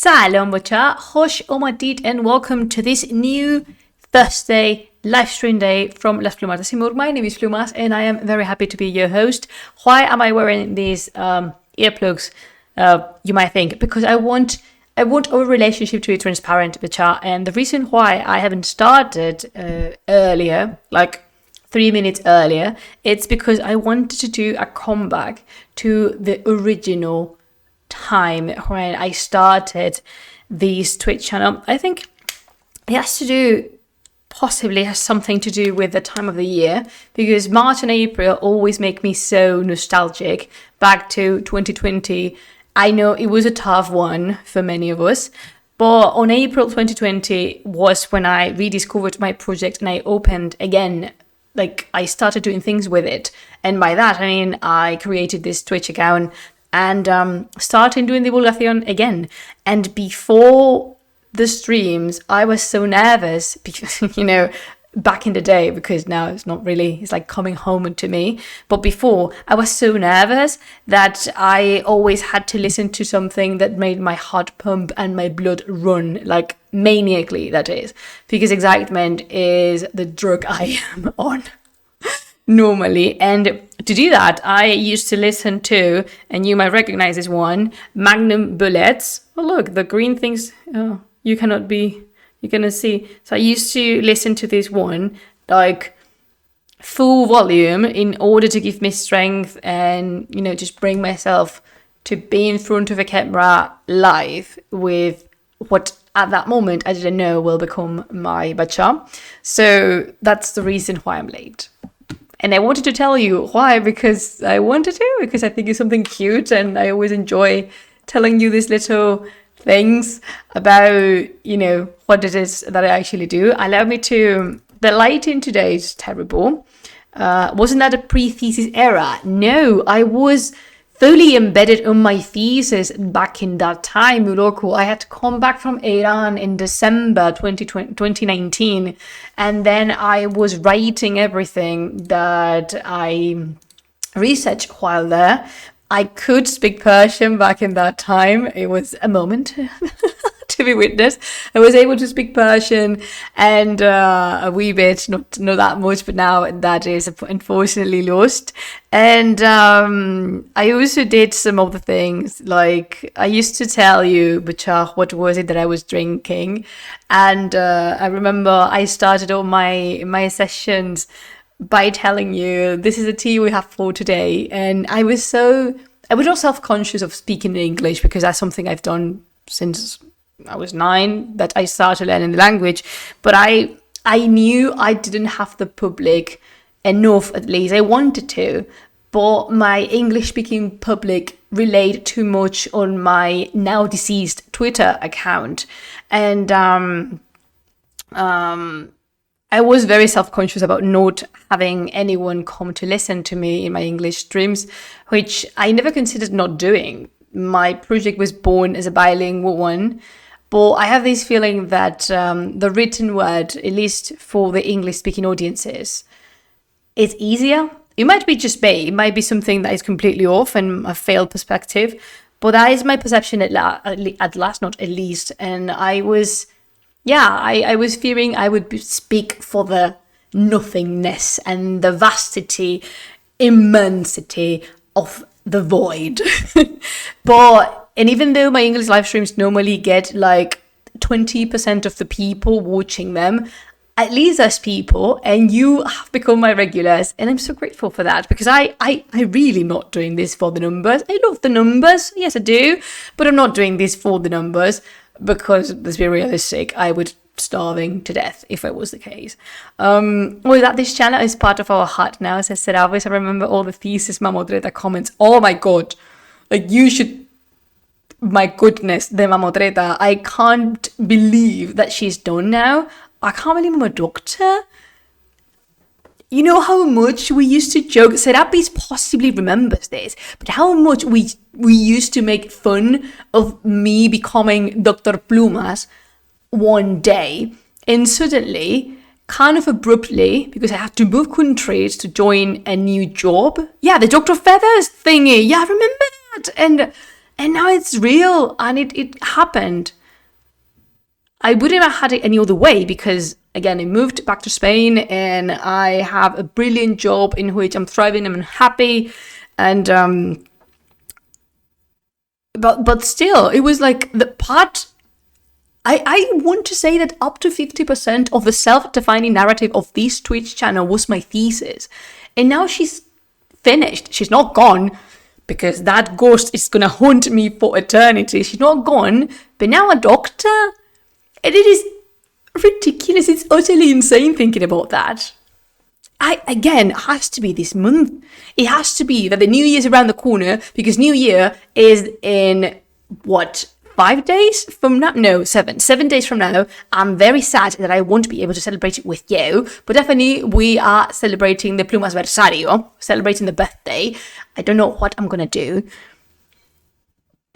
سلام بچه خوش اومدید and welcome to this new Thursday live stream day from Las Plumas de Simur. My name is Plumas and I am very happy to be your host. Why am I wearing these earplugs? You might think because I want our relationship to be transparent, bcha. And the reason why I haven't started earlier, like 3 minutes earlier, it's because I wanted to do a comeback to the original time when I started this Twitch channel. I think it has something to do with the time of the year, because March and April always make me so nostalgic back to 2020. I know it was a tough one for many of us, but on April 2020 was when I rediscovered my project and I opened again, like I started doing things with it. And by that I mean I created this Twitch account and starting doing the divulgación again. And before the streams, I was so nervous because, you know, back in the day, because now it's not really, it's like coming home to me. But before, I was so nervous that I always had to listen to something that made my heart pump and my blood run, like maniacally, that is. Because excitement is the drug I am on normally. And to do that, I used to listen to, and you might recognize this one, Magnum Bullets. Oh, look, the green things, oh, you're gonna see. So I used to listen to this one, like full volume, in order to give me strength and, you know, just bring myself to be in front of a camera live with what at that moment I didn't know will become my bacha. So that's the reason why I'm late. And I wanted to tell you why, because I think it's something cute and I always enjoy telling you these little things about, you know, what it is that I actually do. The lighting today is terrible. Wasn't that a pre-thesis era? No, I was fully embedded on my thesis back in that time, Uroku. I had to come back from Iran in December 2019, and then I was writing everything that I researched while there. I could speak Persian back in that time. It was a moment to be witnessed. I was able to speak Persian and a wee bit, not that much, but now that is unfortunately lost. And I also did some other things, like I used to tell you, Bachar, what was it that I was drinking. And I remember I started all my sessions by telling you, this is the tea we have for today. And I was not self-conscious of speaking in English, because that's something I've done since I was 9, that I started learning the language. But I knew I didn't have the public enough, at least. I wanted to, but my English-speaking public relayed too much on my now deceased Twitter account. And I was very self-conscious about not having anyone come to listen to me in my English streams, which I never considered not doing. My project was born as a bilingual one, but I have this feeling that the written word, at least for the English-speaking audiences, is easier. It might be just me. It might be something that is completely off and a failed perspective, but that is my perception at last, not at least. And I was fearing I would speak for the nothingness and the vastity, immensity of the void. And even though my English live streams normally get like 20% of the people watching them, at least there's people, and you have become my regulars, and I'm so grateful for that, because I really not doing this for the numbers. I love the numbers, yes I do, but I'm not doing this for the numbers, because let's be realistic, I would starving to death if it was the case. That this channel is part of our heart now, as I said. Always, I remember all the thesis Mamodreta comments. Oh my god, like you should. My goodness, the Mamodreta. I can't believe that she's done now. I can't believe I'm a doctor. You know how much we used to joke, Serapis possibly remembers this, but how much we used to make fun of me becoming Dr. Plumas one day, and suddenly, kind of abruptly, because I had to move countries to join a new job. Yeah, the Dr. Feathers thingy. Yeah, I remember that. And now it's real, and it happened. I wouldn't have had it any other way because, again, I moved back to Spain and I have a brilliant job in which I'm thriving, I'm happy, and but still, it was like the part. I want to say that up to 50% of the self-defining narrative of this Twitch channel was my thesis, and now she's finished. She's not gone, because that ghost is gonna haunt me for eternity. She's not gone, but now a doctor. And it is ridiculous. It's utterly insane thinking about that. It has to be this month. It has to be that the New Year's around the corner, because New Year is in, 5 days from now? No, 7. 7 days from now. I'm very sad that I won't be able to celebrate it with you, but definitely we are celebrating the Plumasversario, celebrating the birthday. I don't know what I'm gonna do.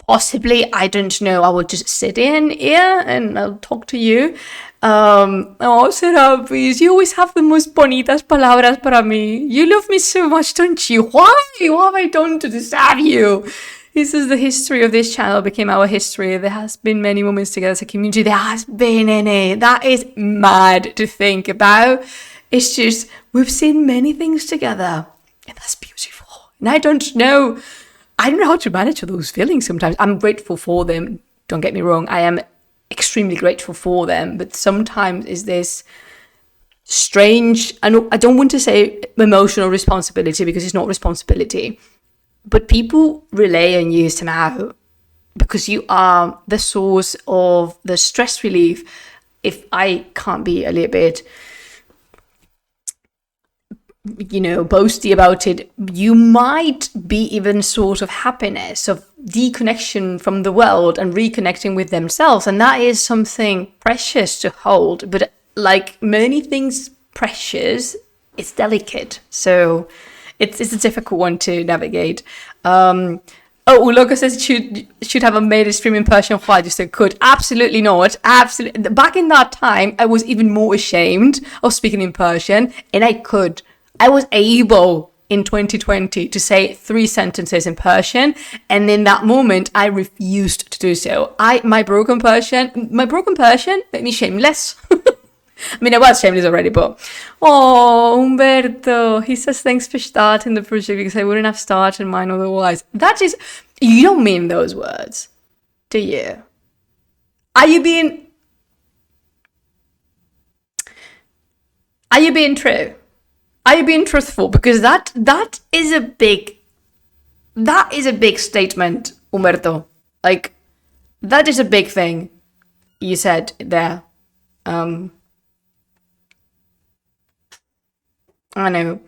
Possibly, I don't know, I will just sit in here and I'll talk to you. Serapis, you always have the most bonitas palabras para mí. You love me so much, don't you? Why? What have I done to deserve you? This is the history of this channel, became our history. There has been many moments together as a community. There has been in it. That is mad to think about. It's just, we've seen many things together. And that's beautiful. And I don't know how to manage those feelings sometimes. I'm grateful for them. Don't get me wrong. I am extremely grateful for them. But sometimes is this strange, I don't want to say emotional responsibility because it's not responsibility. But people rely on you somehow because you are the source of the stress relief. If I can't be a little bit, boasty about it, you might be even sort of happiness, of deconnection from the world and reconnecting with themselves. And that is something precious to hold. But like many things precious, it's delicate. So it's a difficult one to navigate. Uloka says should have made a stream in Persian. Why just said could? Absolutely not. Absolutely. Back in that time, I was even more ashamed of speaking in Persian, and I was able in 2020 to say 3 sentences in Persian, and in that moment I refused to do so. My broken Persian made me shameless. I mean, I was shameless already, but Umberto, he says thanks for starting the project because I wouldn't have started mine otherwise. That is, you don't mean those words, do you? Are you being true? Are you being truthful? Because that is a big statement, Umberto. Like, that is a big thing you said there. I know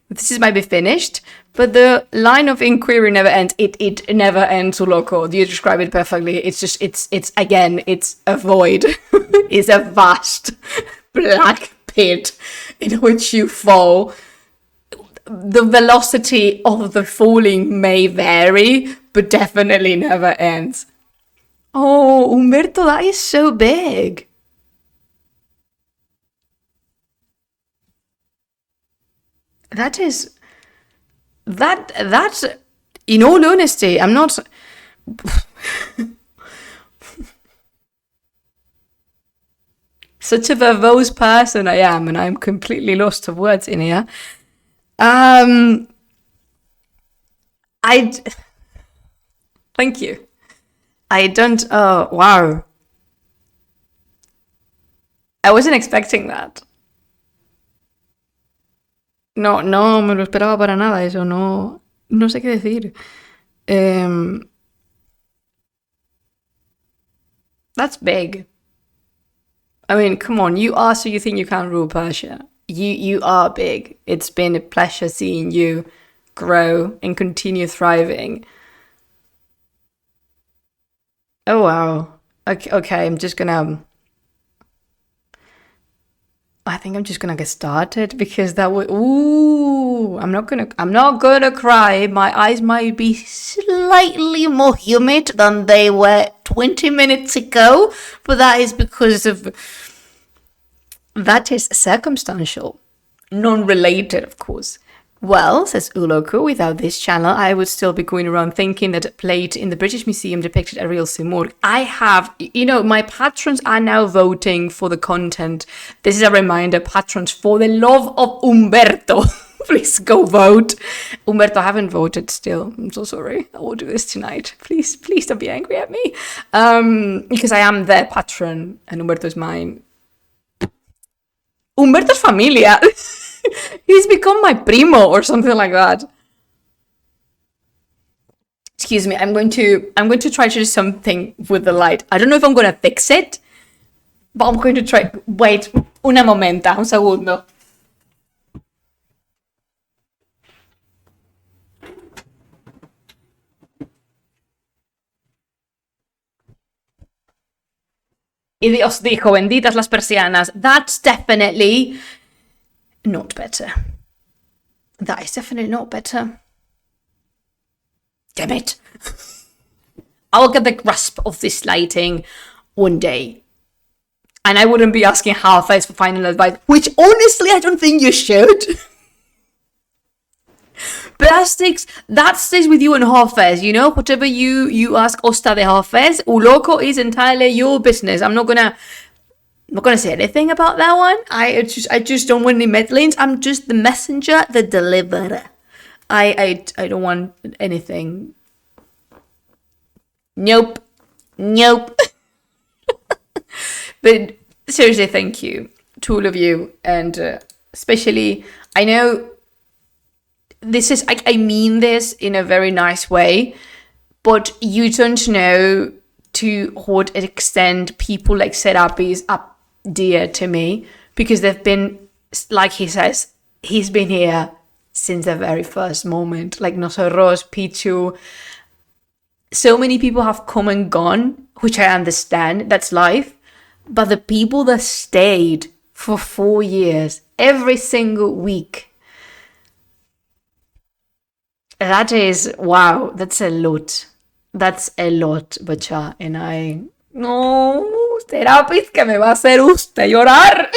this might be finished, but the line of inquiry never ends. It never ends, Uloko. You describe it perfectly. It's just it's a void. It's a vast black pit in which you fall. The velocity of the falling may vary, but definitely never ends. Oh, Umberto, that is so big. That's, in all honesty, I'm not... Such a verbose person I am, and I'm completely lost of words in here. Thank you. Wow. I wasn't expecting that. No me lo esperaba para nada, eso no sé qué decir. That's big. I mean, come on, you are so you think you can rule Persia. You are big. It's been a pleasure seeing you grow and continue thriving. Oh wow. Okay, I think I'm just gonna get started because that would. Ooh, I'm not gonna cry. My eyes might be slightly more humid than they were 20 minutes ago, but that is circumstantial, non-related, of course. Well, says Uloku, without this channel, I would still be going around thinking that a plate in the British Museum depicted a real Simurg. I have, my patrons are now voting for the content. This is a reminder, patrons, for the love of Umberto, please go vote. Umberto, I haven't voted still. I'm so sorry. I will do this tonight. Please don't be angry at me. Because I am their patron and Umberto is mine. Umberto's familia. He's become my primo or something like that. Excuse me, I'm going to try to do something with the light. I don't know if I'm going to fix it, but I'm going to try. Wait, una momenta, un segundo. Y Dios dijo, benditas las persianas. That's definitely not better. That is definitely not better. Damn it. I'll get the grasp of this lighting one day. And I wouldn't be asking half-eyes for final advice, which honestly I don't think you should. But that stays with you and Hafez, whatever you ask Osta de Hafez, Uloko is entirely your business. I'm not gonna say anything about that one. I just don't want any meddlings. I'm just the messenger, the deliverer. I don't want anything. Nope. But seriously, thank you to all of you, and especially, I know this is, I mean this in a very nice way, but you don't know to what extent people like Serapis are dear to me, because they've been, like he says, he's been here since the very first moment, like nosotros, Pichu. So many people have come and gone, which I understand, that's life, but the people that stayed for 4 years, every single week, that is, wow, that's a lot. That's a lot, Bacha. And no, Serapis, que me va a hacer usted llorar.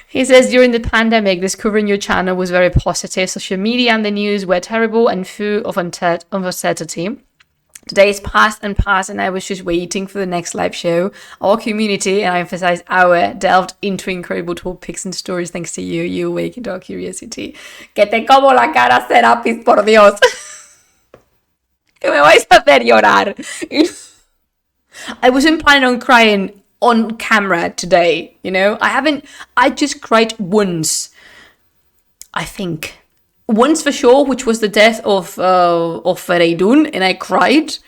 He says, during the pandemic, discovering your channel was very positive. Social media and the news were terrible and full of uncertainty. Today is past, and I was just waiting for the next live show. Our community, and I emphasize our, delved into incredible topics and stories thanks to you. You awakened our curiosity. Que te como la cara, Serapis, por Dios. Que me vais a hacer llorar. I wasn't planning on crying on camera today, I just cried once, I think. Once for sure, which was the death of Fereidun, and I cried.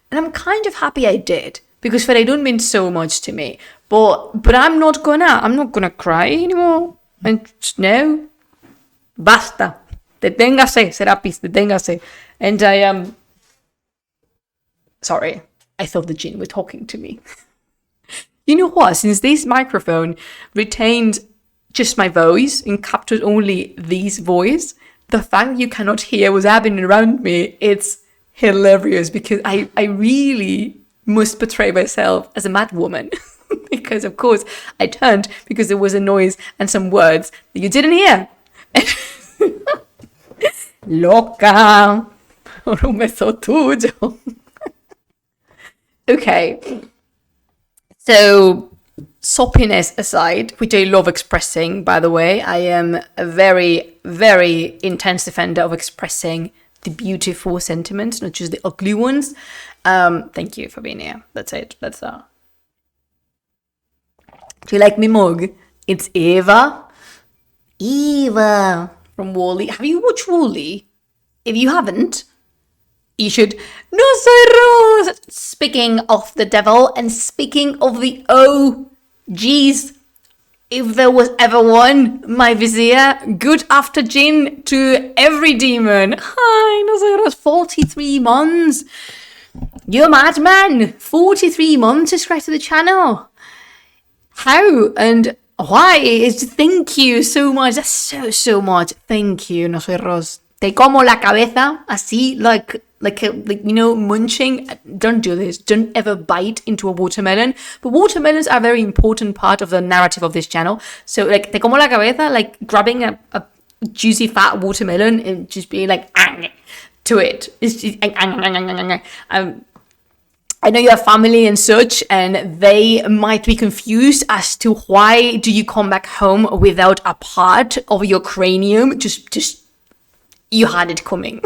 And I'm kind of happy I did, because Fereidun means so much to me. But I'm not gonna cry anymore. And no. Basta. Deténgase, Serapis, deténgase. And I am... Sorry, I thought the jinn were talking to me. You know what? Since this microphone retained just my voice and captured only this voice, the fact that you cannot hear what's happening around me, it's hilarious, because I really must portray myself as a mad woman. Because, of course, I turned because there was a noise and some words that you didn't hear. Loca. Por un beso tuyo. Okay. So, soppiness aside, which I love expressing, by the way, I am a very, very intense defender of expressing the beautiful sentiments, not just the ugly ones. Thank you for being here. That's it. That's Do you like me mug? It's Eva. Eva from Wall-E. Have you watched Wall-E? If you haven't, you should. No soy Rose! Speaking of the devil and speaking of the OGs, if there was ever one, my vizier, good after Jin to every demon. Hi, no soy Rose, 43 months. You're a madman. 43 months subscribed to the channel. How and why? Thank you so much. That's so much. Thank you, no soy Rose. Te como la cabeza, así, like munching. Don't do this. Don't ever bite into a watermelon. But watermelons are a very important part of the narrative of this channel. So, like, te como la cabeza, like grabbing a juicy fat watermelon and just being like, to it. It's just, I know you have family and such, and they might be confused as to why do you come back home without a part of your cranium. Just you had it coming.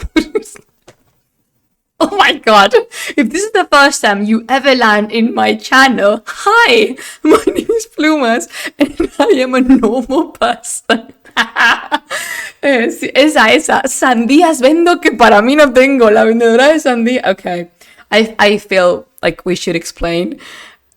Oh my god, if this is the first time you ever land in my channel, hi, my name is Plumas, and I am a normal person. Esa, sandías vendo que para mí no tengo, la vendedora de sandía. Okay, I feel like we should explain.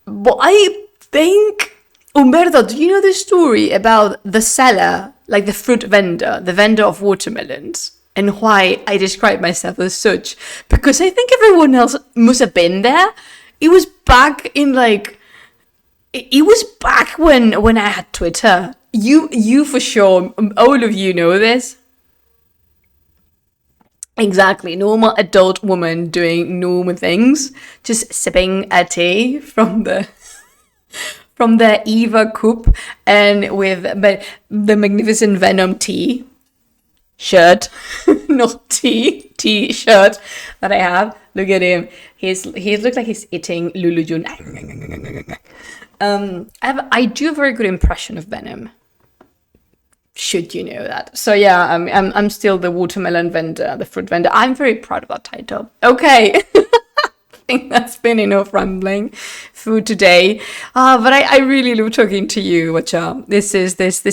But I think, Humberto, do you know the story about the seller, like the fruit vendor, the vendor of watermelons? And why I describe myself as such? Because I think everyone else must have been there. It was back in it was back when I had Twitter. You for sure, all of you know this. Exactly, normal adult woman doing normal things, just sipping a tea from the Eva cup and with the magnificent Venom tea shirt, not t-shirt that I have. Look at him. He looks like he's eating Lulu Jun. I do a very good impression of Venom. Should you know that? So yeah, I'm still the watermelon vendor, the fruit vendor. I'm very proud of that title. Okay. I think that's been enough rambling for today. But I really love talking to you, Wacha. This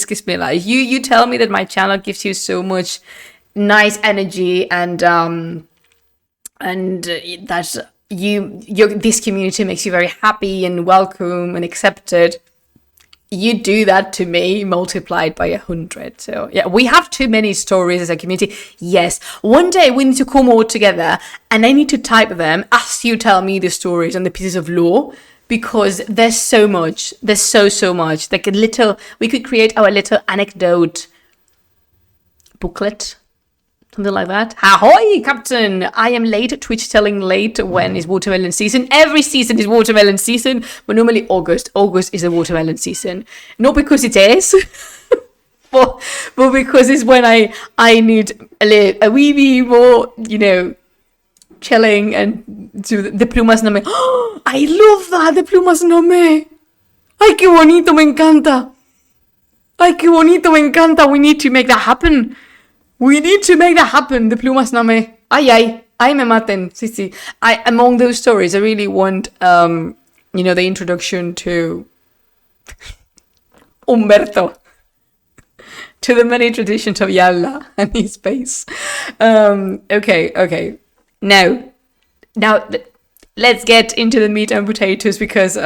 gives me life. You tell me that my channel gives you so much nice energy and that this community makes you very happy and welcome and accepted. You do that to me multiplied by 100. So yeah, we have too many stories as a community. Yes, one day we need to come all together and I need to type them as you tell me the stories and the pieces of lore, because there's so much. There's so much. Like we could create our little anecdote booklet. Something like that. Ahoy, Captain! I am late. Twitch telling late when is watermelon season. Every season is watermelon season, but normally August. August is a watermelon season. Not because it is, but because it's when I need a wee bit more, chilling and do the Plumas-nāmeh. I love that, the Plumas-nāmeh. Ay, qué bonito, me encanta. Ay, qué bonito, me encanta. We need to make that happen. We need to make that happen, the Plumas-nāmeh. Ay, me maten. Sí. Among those stories, I really want, the introduction to Humberto, to the many traditions of Yalla and his face. Okay. Now, let's get into the meat and potatoes, because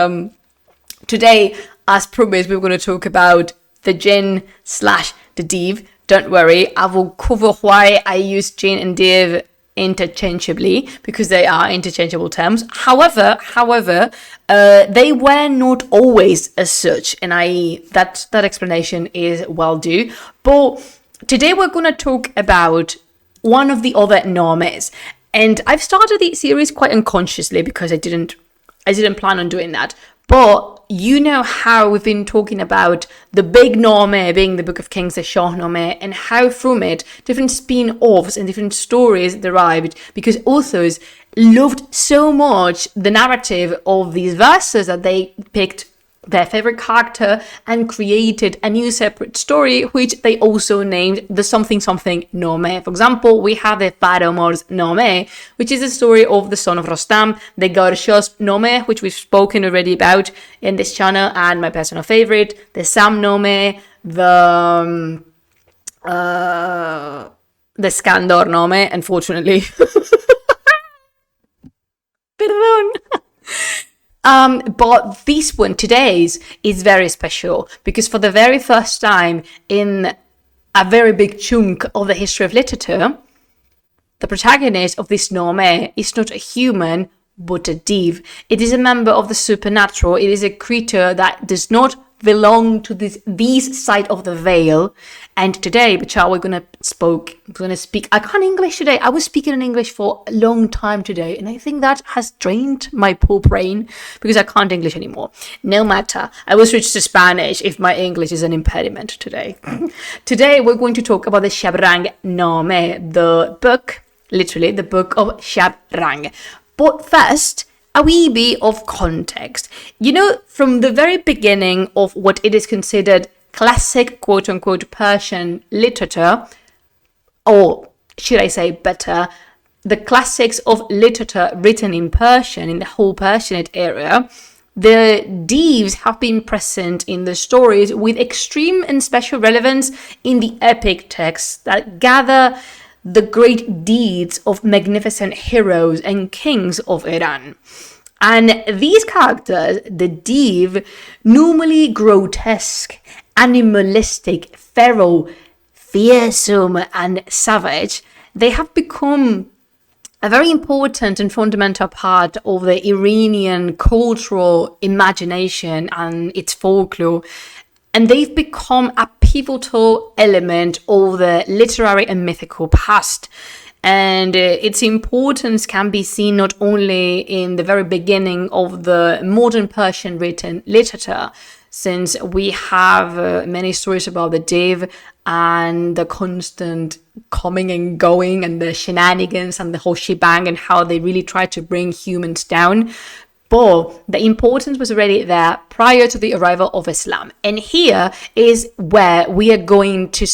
today, as promised, we're going to talk about the Jinn/the Div. Don't worry, I will cover why I use Jinn and Div interchangeably, because they are interchangeable terms. However, they were not always as such, and that explanation is well due. But today we're going to talk about one of the other Nāmehs, and I've started the series quite unconsciously because I didn't plan on doing that. But you know how we've been talking about the big Nāmeh being the Book of Kings, the Shahrnāmeh, and how from it different spin-offs and different stories derived, because authors loved so much the narrative of these verses that they picked their favorite character and created a new separate story, which they also named the something Nāmeh. For example, we have the Paramours Nāmeh, which is the story of the son of Rostam, the Garshos Nāmeh, which we've spoken already about in this channel, and my personal favorite, the Sam Nāmeh, the Skandar Nāmeh, unfortunately. Perdón. But this one, today's, is very special because for the very first time in a very big chunk of the history of literature, the protagonist of this Nāmeh is not a human, but a div. It is a member of the supernatural. It is a creature that does not belong to this side of the veil. And today, Bachar, we're gonna speak. I can't English today. I was speaking in English for a long time today, and I think that has drained my poor brain because I can't English anymore. No matter. I will switch to Spanish if my English is an impediment today. Today, we're going to talk about the Shabrang-nāmeh, the book, literally the book of Shabrang. But first, a wee bit of context. You know, from the very beginning of what it is considered classic, quote-unquote, Persian literature, or should I say better, the classics of literature written in Persian, in the whole Persianate area, the divs have been present in the stories with extreme and special relevance in the epic texts that gather the great deeds of magnificent heroes and kings of Iran. And these characters, the div, normally grotesque, animalistic, feral, fearsome, and savage, they have become a very important and fundamental part of the Iranian cultural imagination and its folklore. And they've become a pivotal element of the literary and mythical past. And its importance can be seen not only in the very beginning of the modern Persian written literature, since we have many stories about the div and the constant coming and going and the shenanigans and the whole shebang and how they really try to bring humans down. But the importance was already there prior to the arrival of Islam. And here is where we are going to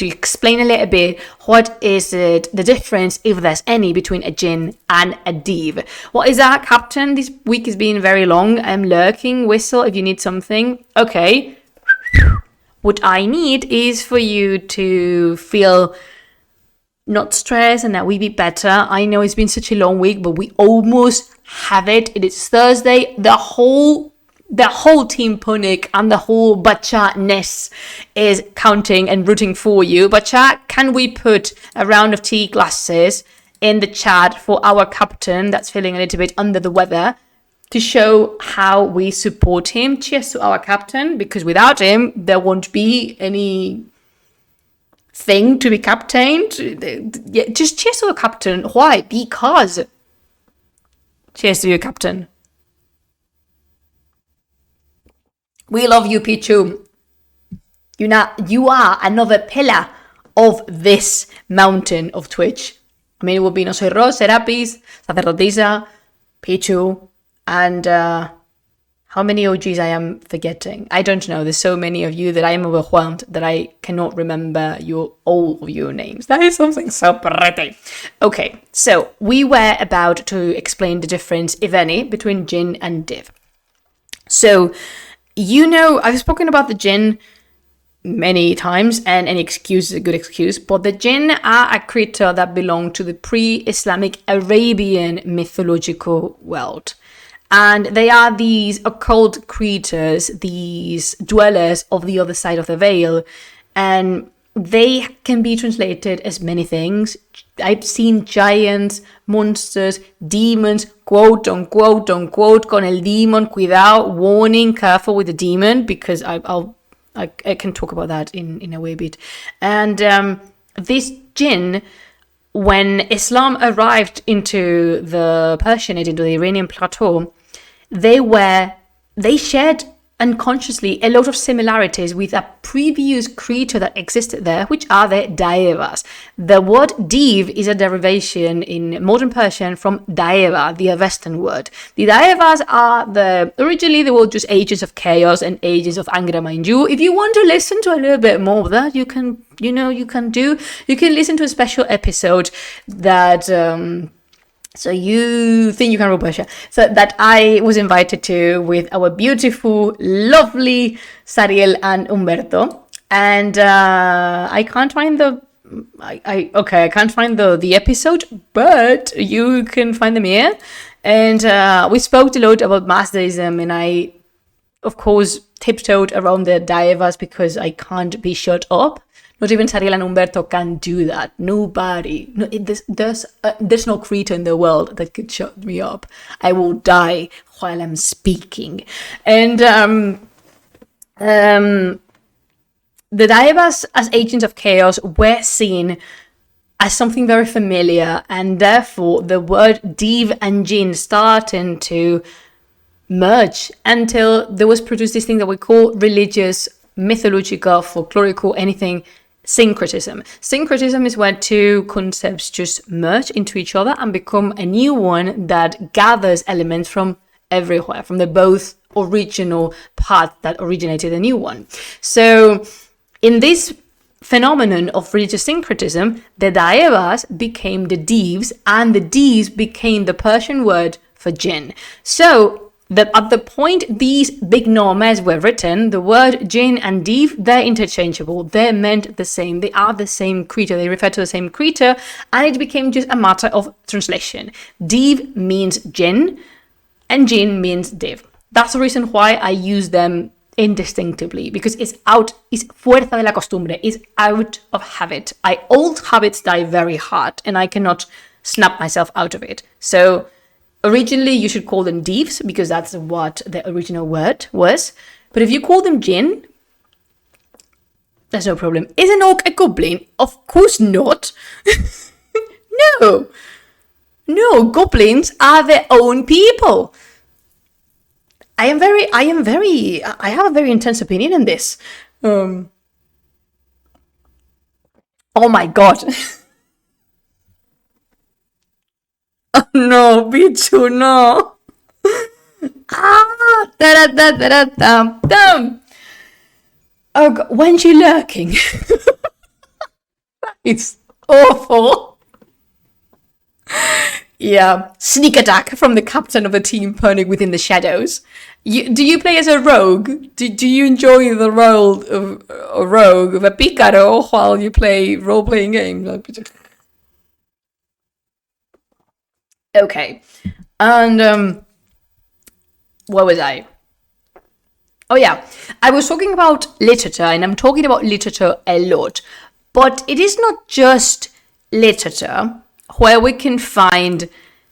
explain a little bit what is the difference, if there's any, between a jinn and a div. What is that, Captain? This week has been very long. I'm lurking. Whistle if you need something. Okay. What I need is for you to feel not stressed and that we be better. I know it's been such a long week, but we almost have it. It is Thursday. The whole team Punik and the whole Bacha-ness is counting and rooting for you. Bacha, can we put a round of tea glasses in the chat for our captain that's feeling a little bit under the weather to show how we support him? Cheers to our captain, because without him, there won't be any thing to be captained. Yeah, just cheers to the captain. Why? Because. Cheers to you, captain. We love you, Pichu. You are another pillar of this mountain of Twitch. I mean, it would be No Soy Ros, Serapis, Sacerdotisa, Pichu, and how many OGs I am forgetting? I don't know. There's so many of you that I am overwhelmed that I cannot remember all of your names. That is something so pretty. Okay, so we were about to explain the difference, if any, between jinn and div. So, you know, I've spoken about the jinn many times, and any excuse is a good excuse, but the jinn are a creature that belong to the pre-Islamic Arabian mythological world. And they are these occult creatures, these dwellers of the other side of the veil, and they can be translated as many things. I've seen giants, monsters, demons, quote unquote, con el demon, cuidado, warning, careful with the demon, because I can talk about that in a way bit. And this jinn, when Islam arrived into the Persianate, into the Iranian plateau, they shared unconsciously a lot of similarities with a previous creature that existed there, which are the daevas. The word div is a derivation in modern Persian from daeva, the Avestan word. The daevas are originally they were just agents of chaos and agents of anger, mind you. If you want to listen to a little bit more of that, you can listen to a special episode that so you think you can rule Persia. So that I was invited to with our beautiful, lovely Sariel and Umberto. And I can't find I can't find the episode, but you can find them here. And we spoke a lot about Mazdaism, and I, of course, tiptoed around the Daevas because I can't be shut up. Not even Sariel and Umberto can do that. Nobody. No, there's no creature in the world that could shut me up. I will die while I'm speaking. And the Daevas as agents of chaos were seen as something very familiar, and therefore the word Div and Jinn starting to merge until there was produced this thing that we call religious, mythological, folklorical, anything syncretism. Syncretism is where two concepts just merge into each other and become a new one that gathers elements from everywhere, from the both original path that originated a new one. So in this phenomenon of religious syncretism, the Daevas became the Divs, and the Divs became the Persian word for jinn. So at the point these big Nāmehs were written, the word jinn and div, they're interchangeable. They're meant the same. They are the same creature. They refer to the same creature, and it became just a matter of translation. Div means jinn, and jinn means div. That's the reason why I use them indistinctively, because it's fuerza de la costumbre, it's out of habit. Old habits die very hard, and I cannot snap myself out of it. So originally, you should call them divs, because that's what the original word was. But if you call them jinn, there's no problem. Is an orc a goblin? Of course not. No. No, goblins are their own people. I have a very intense opinion on this. Oh my god. Oh no, Bichu, no. Oh god, when's you lurking? It's awful. Yeah, sneak attack from the captain of the team burning within the shadows. Do you play as a rogue? Do you enjoy the role of a rogue, of a pícaro, while you play role-playing games? Okay, and where was I? Oh yeah, I was talking about literature, and I'm talking about literature a lot, but it is not just literature where we can find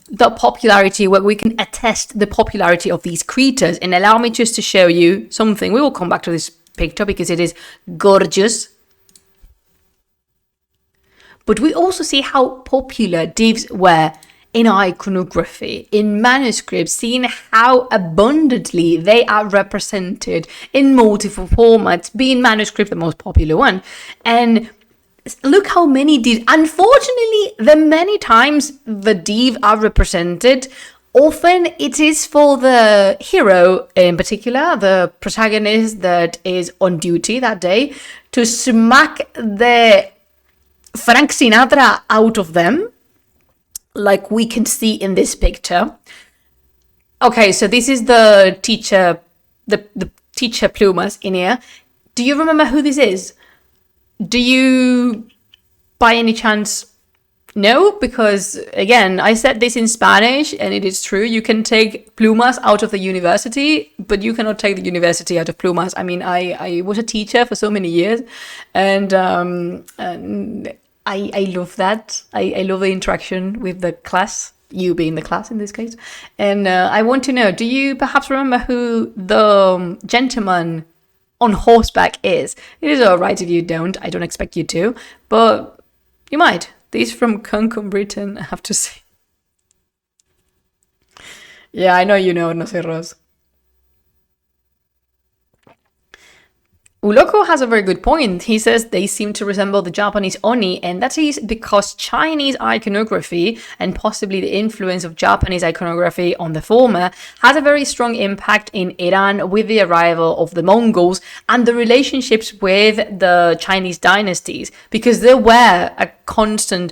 the popularity, where we can attest the popularity of these creatures. And allow me just to show you something. We will come back to this picture because it is gorgeous. But we also see how popular divs were in iconography, in manuscripts, seeing how abundantly they are represented in multiple formats, being manuscript the most popular one. And look how many divs. Unfortunately, the many times the div are represented, often it is for the hero, in particular, the protagonist that is on duty that day, to smack the Frank Sinatra out of them, like we can see in this picture. Okay, so this is the teacher, the teacher Plumas in here. Do you remember who this is? Do you, by any chance, know? Because, again, I said this in Spanish, and it is true. You can take Plumas out of the university, but you cannot take the university out of Plumas. I mean, I was a teacher for so many years, and I love that. I love the interaction with the class, you being the class in this case. And I want to know, do you perhaps remember who the gentleman on horseback is? It is alright if you don't. I don't expect you to, but you might. These from Cancun, Britain, I have to say. Yeah, I know you know, no sé, Rose. Uloko has a very good point. He says they seem to resemble the Japanese Oni, and that is because Chinese iconography, and possibly the influence of Japanese iconography on the former, had a very strong impact in Iran with the arrival of the Mongols and the relationships with the Chinese dynasties, because there were a constant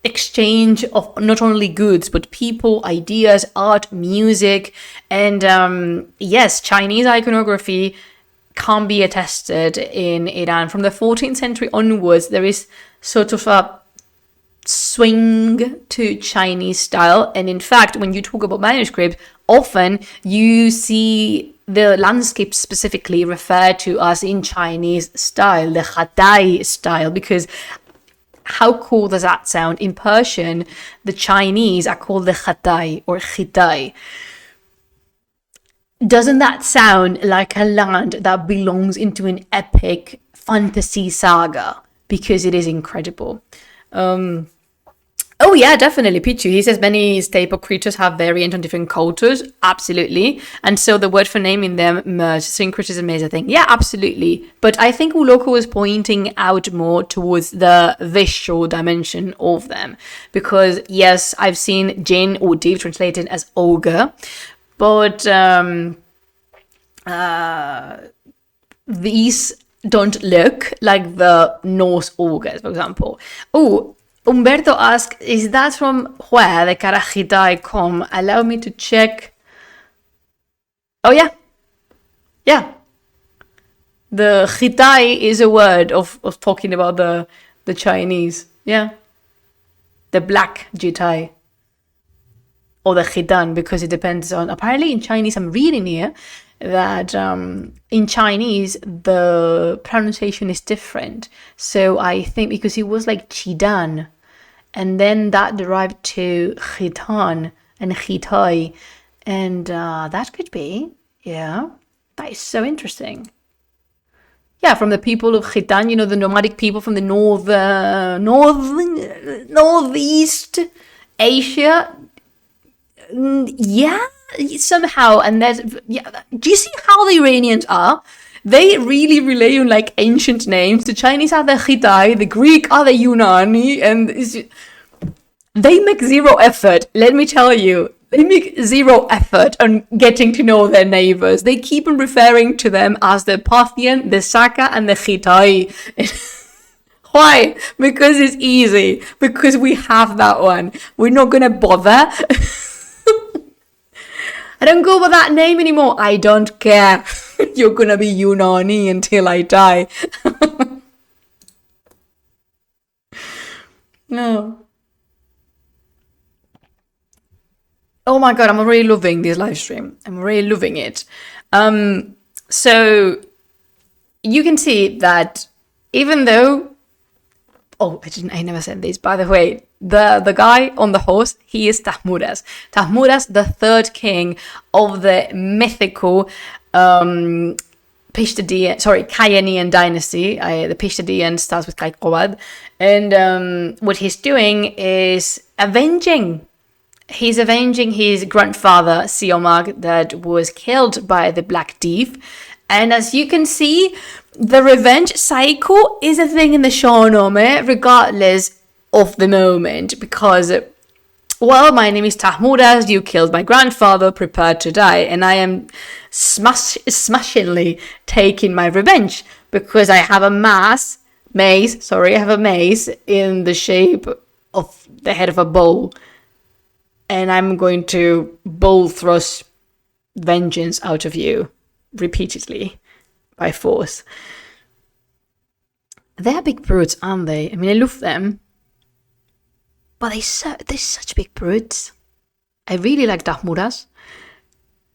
exchange of not only goods but people, ideas, art, music, and yes, Chinese iconography can be attested in Iran. From the 14th century onwards, there is sort of a swing to Chinese style. And in fact, when you talk about manuscript, often you see the landscape specifically referred to as in Chinese style, the Khatai style, because how cool does that sound? In Persian, the Chinese are called the Khatai or Khitai. Doesn't that sound like a land that belongs into an epic fantasy saga? Because it is incredible. Oh yeah, definitely, Pichu. He says many staple creatures have variant on different cultures. Absolutely. And so the word for naming them merged. Syncretism is a thing. Yeah, absolutely. But I think Uloko was pointing out more towards the visual dimension of them. Because yes, I've seen Jinn or Div translated as ogre. But these don't look like the Norse ogres, for example. Oh, Umberto asks, is that from where the Karachitai come? Allow me to check. Oh, yeah. Yeah. The Khitai is a word of talking about the Chinese. Yeah. The black Jitai. Or the Khitan, because it depends on... Apparently in Chinese, I'm reading here, that in Chinese, the pronunciation is different. So I think because it was like Chidan, and then that derived to Khitan and Khitai, and that could be, yeah, that is so interesting. Yeah, from the people of Khitan, the nomadic people from the northeast Asia. Yeah, somehow. And there's, yeah, do you see how the Iranians are? They really rely on like ancient names. The Chinese are the Khitai, the Greek are the Yunani, and they make zero effort. Let me tell you, they make zero effort on getting to know their neighbors. They keep on referring to them as the Parthian, the Saka, and the Khitai. Why? Because it's easy. Because we have that one. We're not gonna bother. I don't go by that name anymore. I don't care. You're gonna be Yunani until I die. No. Oh my god, I'm really loving this live stream. I'm really loving it. So you can see that even though... Oh, I never said this. By the way, the guy on the horse, he is Tahmuras. Tahmuras, the third king of the mythical Kayanian dynasty. The Pishtadian starts with Kaikobad. And what he's doing is avenging. He's avenging his grandfather, Siomag, that was killed by the Black Deep. And as you can see, the revenge cycle is a thing in the Shabrang-nāmeh, regardless of the moment. Because, well, my name is Tahmuras, you killed my grandfather, prepare to die. And I am smashingly taking my revenge. Because I have a mace in the shape of the head of a bull. And I'm going to bull thrust vengeance out of you repeatedly by force. They're big brutes, aren't they? I mean, I love them, but they're such big brutes. I really like Tahmuras,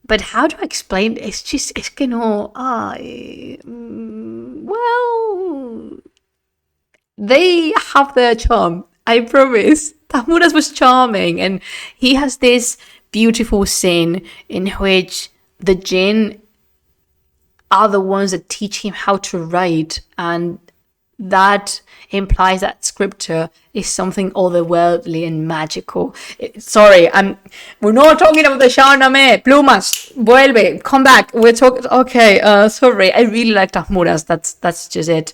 but how do I explain? It's well, they have their charm. I promise. Tahmuras was charming, and he has this beautiful scene in which the jinn are the ones that teach him how to write, and that implies that scripture is something otherworldly and magical. We're not talking about the Shabrang-nāmeh. Plumas, vuelve, come back. We're talking. Okay, sorry. I really like Tahmuras. That's just it.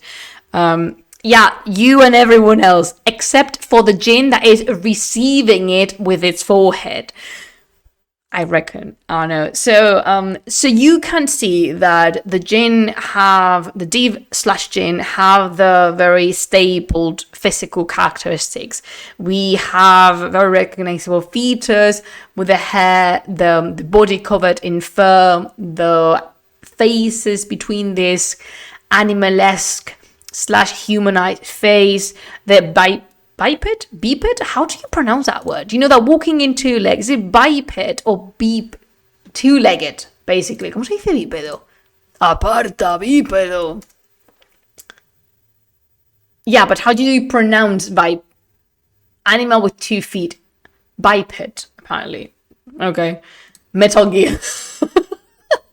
Yeah, you and everyone else, except for the jinn that is receiving it with its forehead. I reckon. I know. So you can see that the div/jinn have the very stapled physical characteristics. We have very recognizable features with the hair, the body covered in fur, the faces between this animalesque / humanized face, the biped? Biped? How do you pronounce that word? You know, that walking in two legs. Is it biped or beep? Two-legged, basically. ¿Cómo se dice bípedo? Aparta, bípedo. Yeah, but how do you pronounce animal with 2 feet? Biped, apparently. Okay. Metal Gear.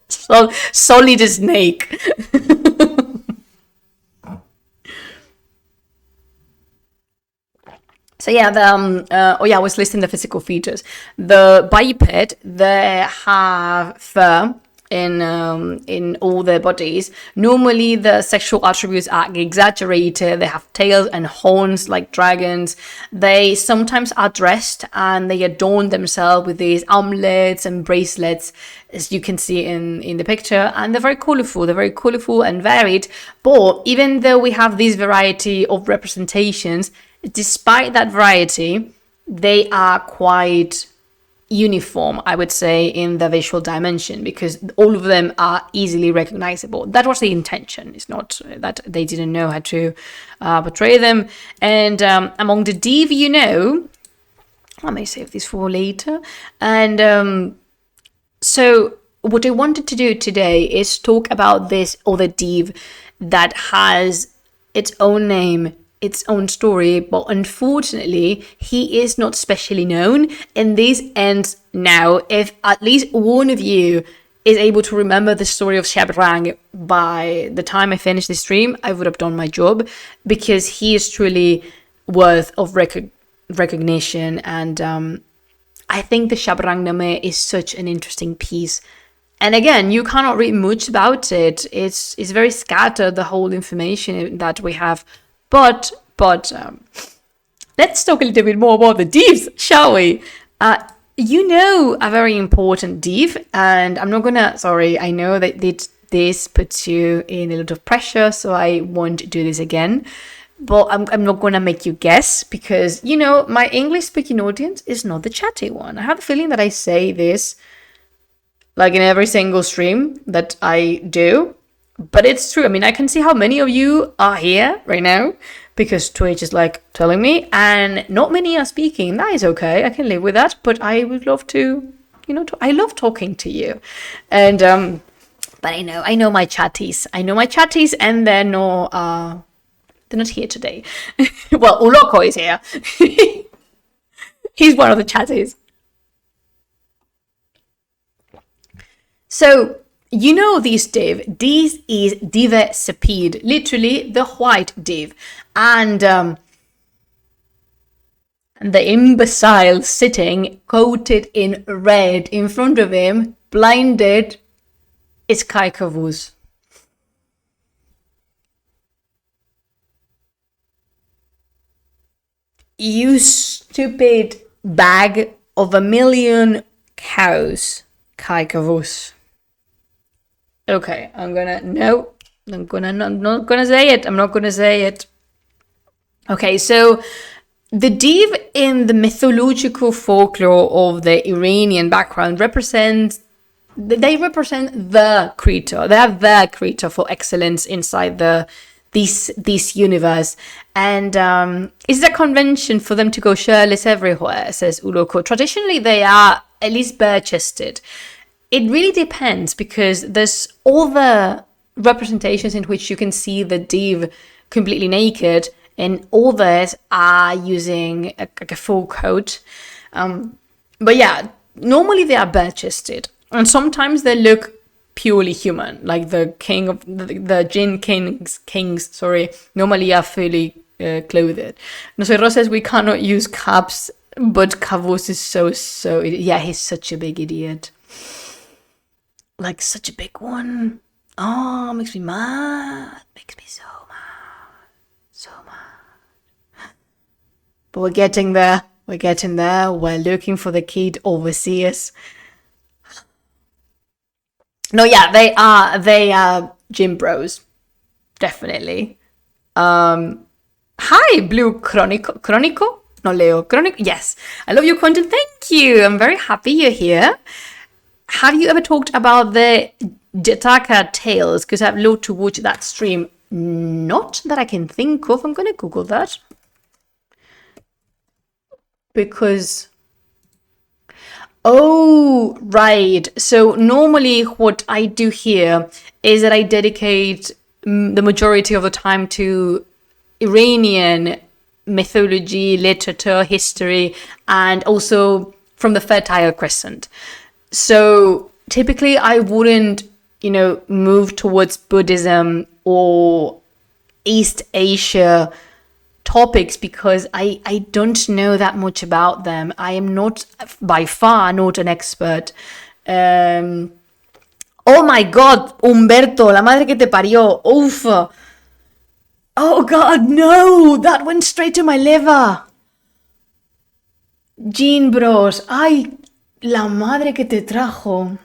Solid Snake. So yeah, I was listing the physical features. The biped, they have fur in all their bodies. Normally, the sexual attributes are exaggerated. They have tails and horns like dragons. They sometimes are dressed and they adorn themselves with these armlets and bracelets, as you can see in the picture. And they're very colorful. They're very colorful and varied. But even though we have this variety of representations, despite that variety, they are quite uniform, I would say, in the visual dimension, because all of them are easily recognizable. That was the intention. It's not that they didn't know how to portray them. And among the div, I may save this for later. And so what I wanted to do today is talk about this other div that has its own name, its own story, but unfortunately he is not specially known, and this ends now. If at least one of you is able to remember the story of Shabrang by the time I finish this stream, I would have done my job, because he is truly worth of recognition. And I think the Shabrang-nāmeh is such an interesting piece. And again, you cannot read much about it. It's very scattered, the whole information that we have. But let's talk a little bit more about the divs, shall we? A very important div, and I'm not gonna, sorry, I know that this puts you in a lot of pressure, so I won't do this again. But I'm not gonna make you guess, because, my English-speaking audience is not the chatty one. I have a feeling that I say this, like in every single stream that I do. But it's true. I mean, I can see how many of you are here right now, because Twitch is like telling me, and not many are speaking. That is okay. I can live with that. But I would love to, I love talking to you. And but I know my chatties. And they're not here today. Well, Uloko is here. He's one of the chatties. So, this div. This is div sapid, literally the white div. And the imbecile sitting coated in red in front of him, blinded, is Kai Kavuz. You stupid bag of 1,000,000 cows, Kai Kavuz. Okay, I'm not gonna say it. Okay, so the div in the mythological folklore of the Iranian background represent the creator. They are the creator for excellence inside this universe. And is a convention for them to go shirtless everywhere, says Uloko. Traditionally, they are at least bare-chested. It really depends, because there's all the representations in which you can see the div completely naked, and others are using a full coat. But yeah, normally they are bare-chested, and sometimes they look purely human, like the king of the Jinn kings. Normally are fully clothed. Nosotros says we cannot use caps, but Kavus is so yeah, he's such a big idiot. Like, such a big one. Oh, makes me mad. Makes me so mad. But we're getting there. We're looking for the kid overseers. No, yeah, they are gym bros. Definitely. Hi, Blue Chronico? No, Leo. Chronico? Yes. I love your content. Thank you. I'm very happy you're here. Have you ever talked about the Jetaka Tales? Because I've loved to watch that stream. Not that I can think of. I'm going to Google that. because... Oh, right. So normally what I do here is that I dedicate the majority of the time to Iranian mythology, literature, history, and also from the Fertile Crescent. So typically I wouldn't, move towards Buddhism or East Asia topics because I don't know that much about them. I am not, by far, not an expert. Oh my God, Humberto, la madre que te parió. Oof. Oh God, no, that went straight to my liver. Gene Bros, ay, la madre que te trajo.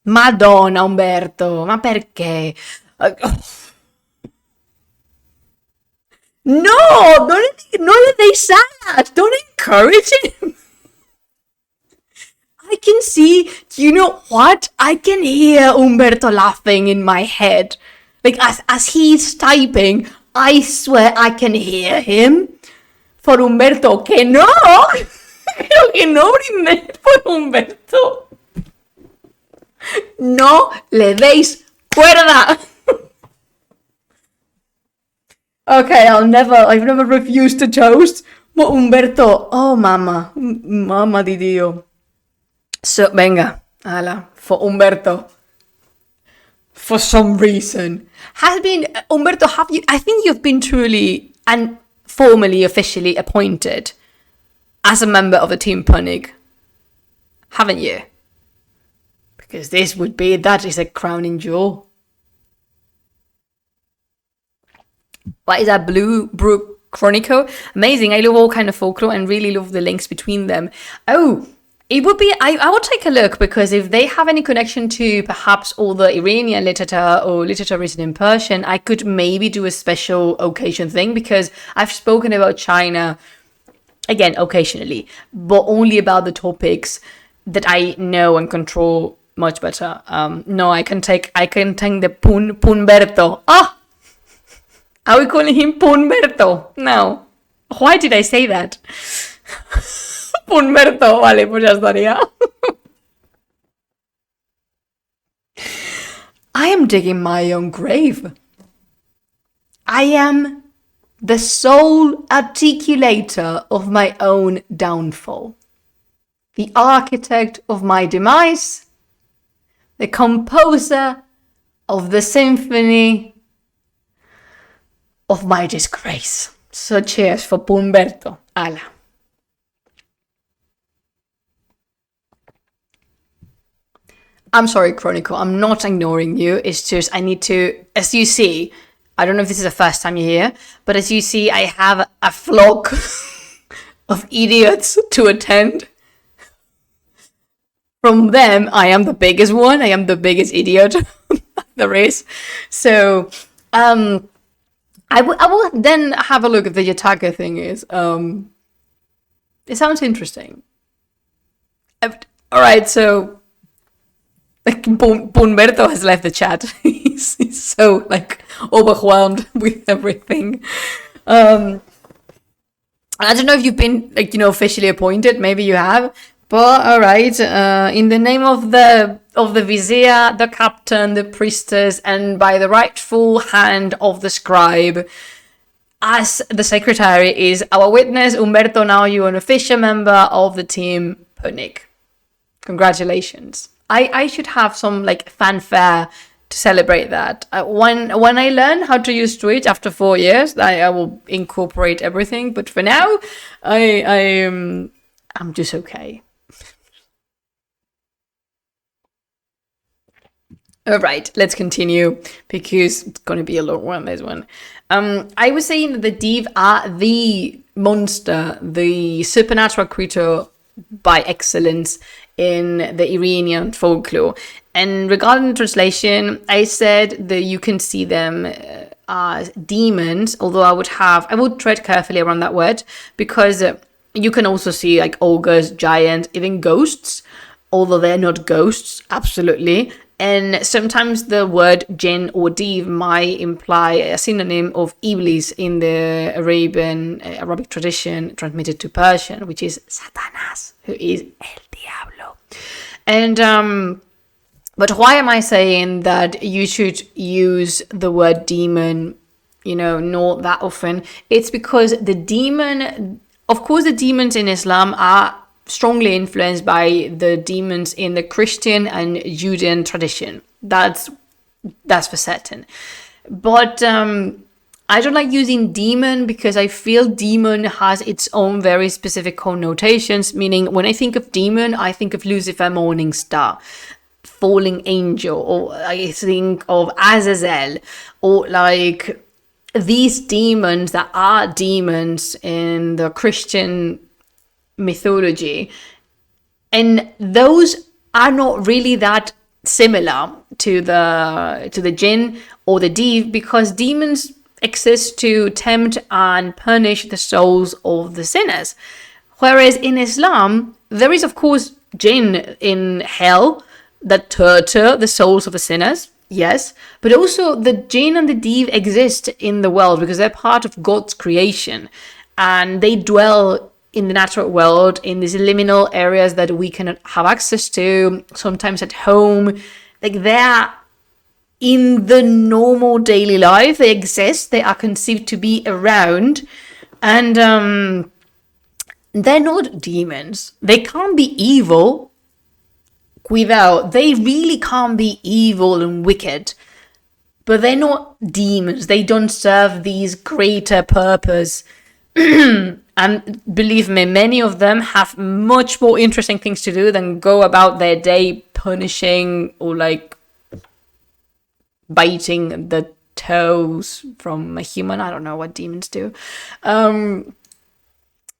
Madonna, Umberto, ma perché? No, no le deis that. Don't encourage him. I can see, you know what? I can hear Umberto laughing in my head. Like, as he's typing, I swear I can hear him. For Umberto, que no. Creo que no brindé por Umberto. No le deis cuerda. Okay, I've never refused a toast. But Umberto, oh mama di Dio. So, venga, ala, for Umberto. For some reason. Umberto, I think you've been truly and formally, officially appointed as a member of the Team Punig, haven't you? Because that is a crowning jewel. What is that? Blue Brook Chronicle? Amazing. I love all kind of folklore and really love the links between them. Oh, it would be, I would take a look, because if they have any connection to perhaps all the Iranian literature or literature written in Persian, I could maybe do a special occasion thing, because I've spoken about China, again, occasionally, but only about the topics that I know and control much better. No, I can take the Punberto. Ah! Are we calling him Punberto? No. Why did I say that? Punberto, vale, pues ya estaría. I am digging my own grave. I am the sole articulator of my own downfall. The architect of my demise. The composer of the symphony of my disgrace. So cheers for Punberto. Ala. I'm sorry, Chronicle, I'm not ignoring you. It's just I need to, as you see, I don't know if this is the first time you're here, but as you see, I have a flock of idiots to attend. From them, I am the biggest one. I am the biggest idiot there is. So, I will then have a look at the Yataka thing is. It sounds interesting. Alright, so like Punberto has left the chat. he's so like overwhelmed with everything. I don't know if you've been officially appointed. Maybe you have. But alright, in the name of the vizier, the captain, the priestess, and by the rightful hand of the scribe, as the secretary is our witness, Umberto, now you are an official member of the Team Punig. Congratulations. I should have some fanfare to celebrate that. When I learn how to use Twitch after 4 years, I will incorporate everything. But for now, I'm just okay. All right, let's continue because it's going to be a long one, this one. I was saying that the Div are the monster, the supernatural creature by excellence in the Iranian folklore. And regarding the translation, I said that you can see them as demons, although I would tread carefully around that word, because you can also see ogres, giants, even ghosts, although they're not ghosts, absolutely. And sometimes the word jinn or div might imply a synonym of Iblis in the Arabic tradition transmitted to Persian, which is Satanas, who is El Diablo. And but why am I saying that you should use the word demon, not that often? It's because the demon, of course, the demons in Islam are strongly influenced by the demons in the Christian and Judean tradition. That's for certain. But I don't like using demon because I feel demon has its own very specific connotations, meaning when I think of demon, I think of Lucifer, morning star, falling angel, or I think of Azazel, or like these demons that are demons in the Christian mythology, and those are not really that similar to the jinn or the div, because demons exist to tempt and punish the souls of the sinners, whereas in Islam there is of course jinn in hell that torture the souls of the sinners, yes, but also the jinn and the div exist in the world because they're part of God's creation, and they dwell in the natural world, in these liminal areas that we cannot have access to, sometimes at home. Like, they're in the normal daily life, they exist, they are conceived to be around, and they're not demons. They can't be evil they really can't be evil and wicked, but they're not demons. They don't serve these greater purpose. And believe me, many of them have much more interesting things to do than go about their day punishing or like biting the toes from a human. I don't know what demons do. So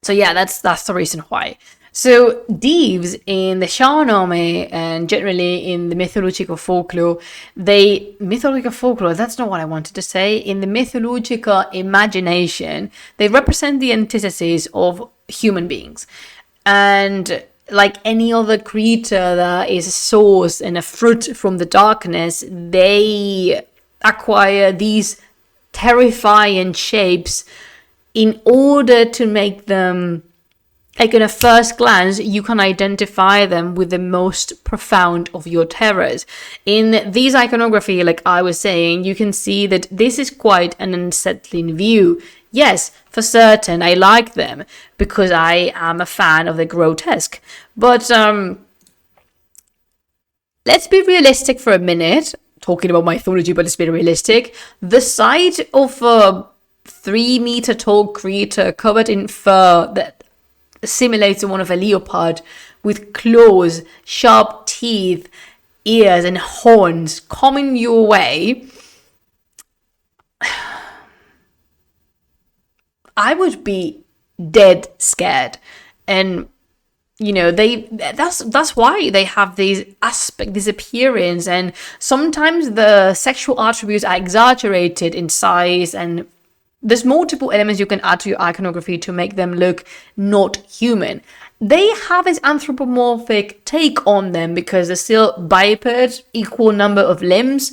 yeah, that's the reason why. So divs in the Shabrang-nāmeh and generally in the mythological folklore, that's not what I wanted to say. In the mythological imagination, they represent the antithesis of human beings. And like any other creature that is a source and a fruit from the darkness, they acquire these terrifying shapes in order to make them, like, in a first glance, you can identify them with the most profound of your terrors. In this iconography, like I was saying, you can see that this is quite an unsettling view. Yes, for certain, I like them because I am a fan of the grotesque. But let's be realistic for a minute. Talking about mythology, but let's be realistic. The sight of a 3-meter tall creature covered in fur that simulates the one of a leopard with claws, sharp teeth, ears and horns coming your way, I would be dead scared. And that's why they have these aspect, this appearance, and sometimes the sexual attributes are exaggerated in size, and there's multiple elements you can add to your iconography to make them look not human. They have this anthropomorphic take on them because they're still biped, equal number of limbs,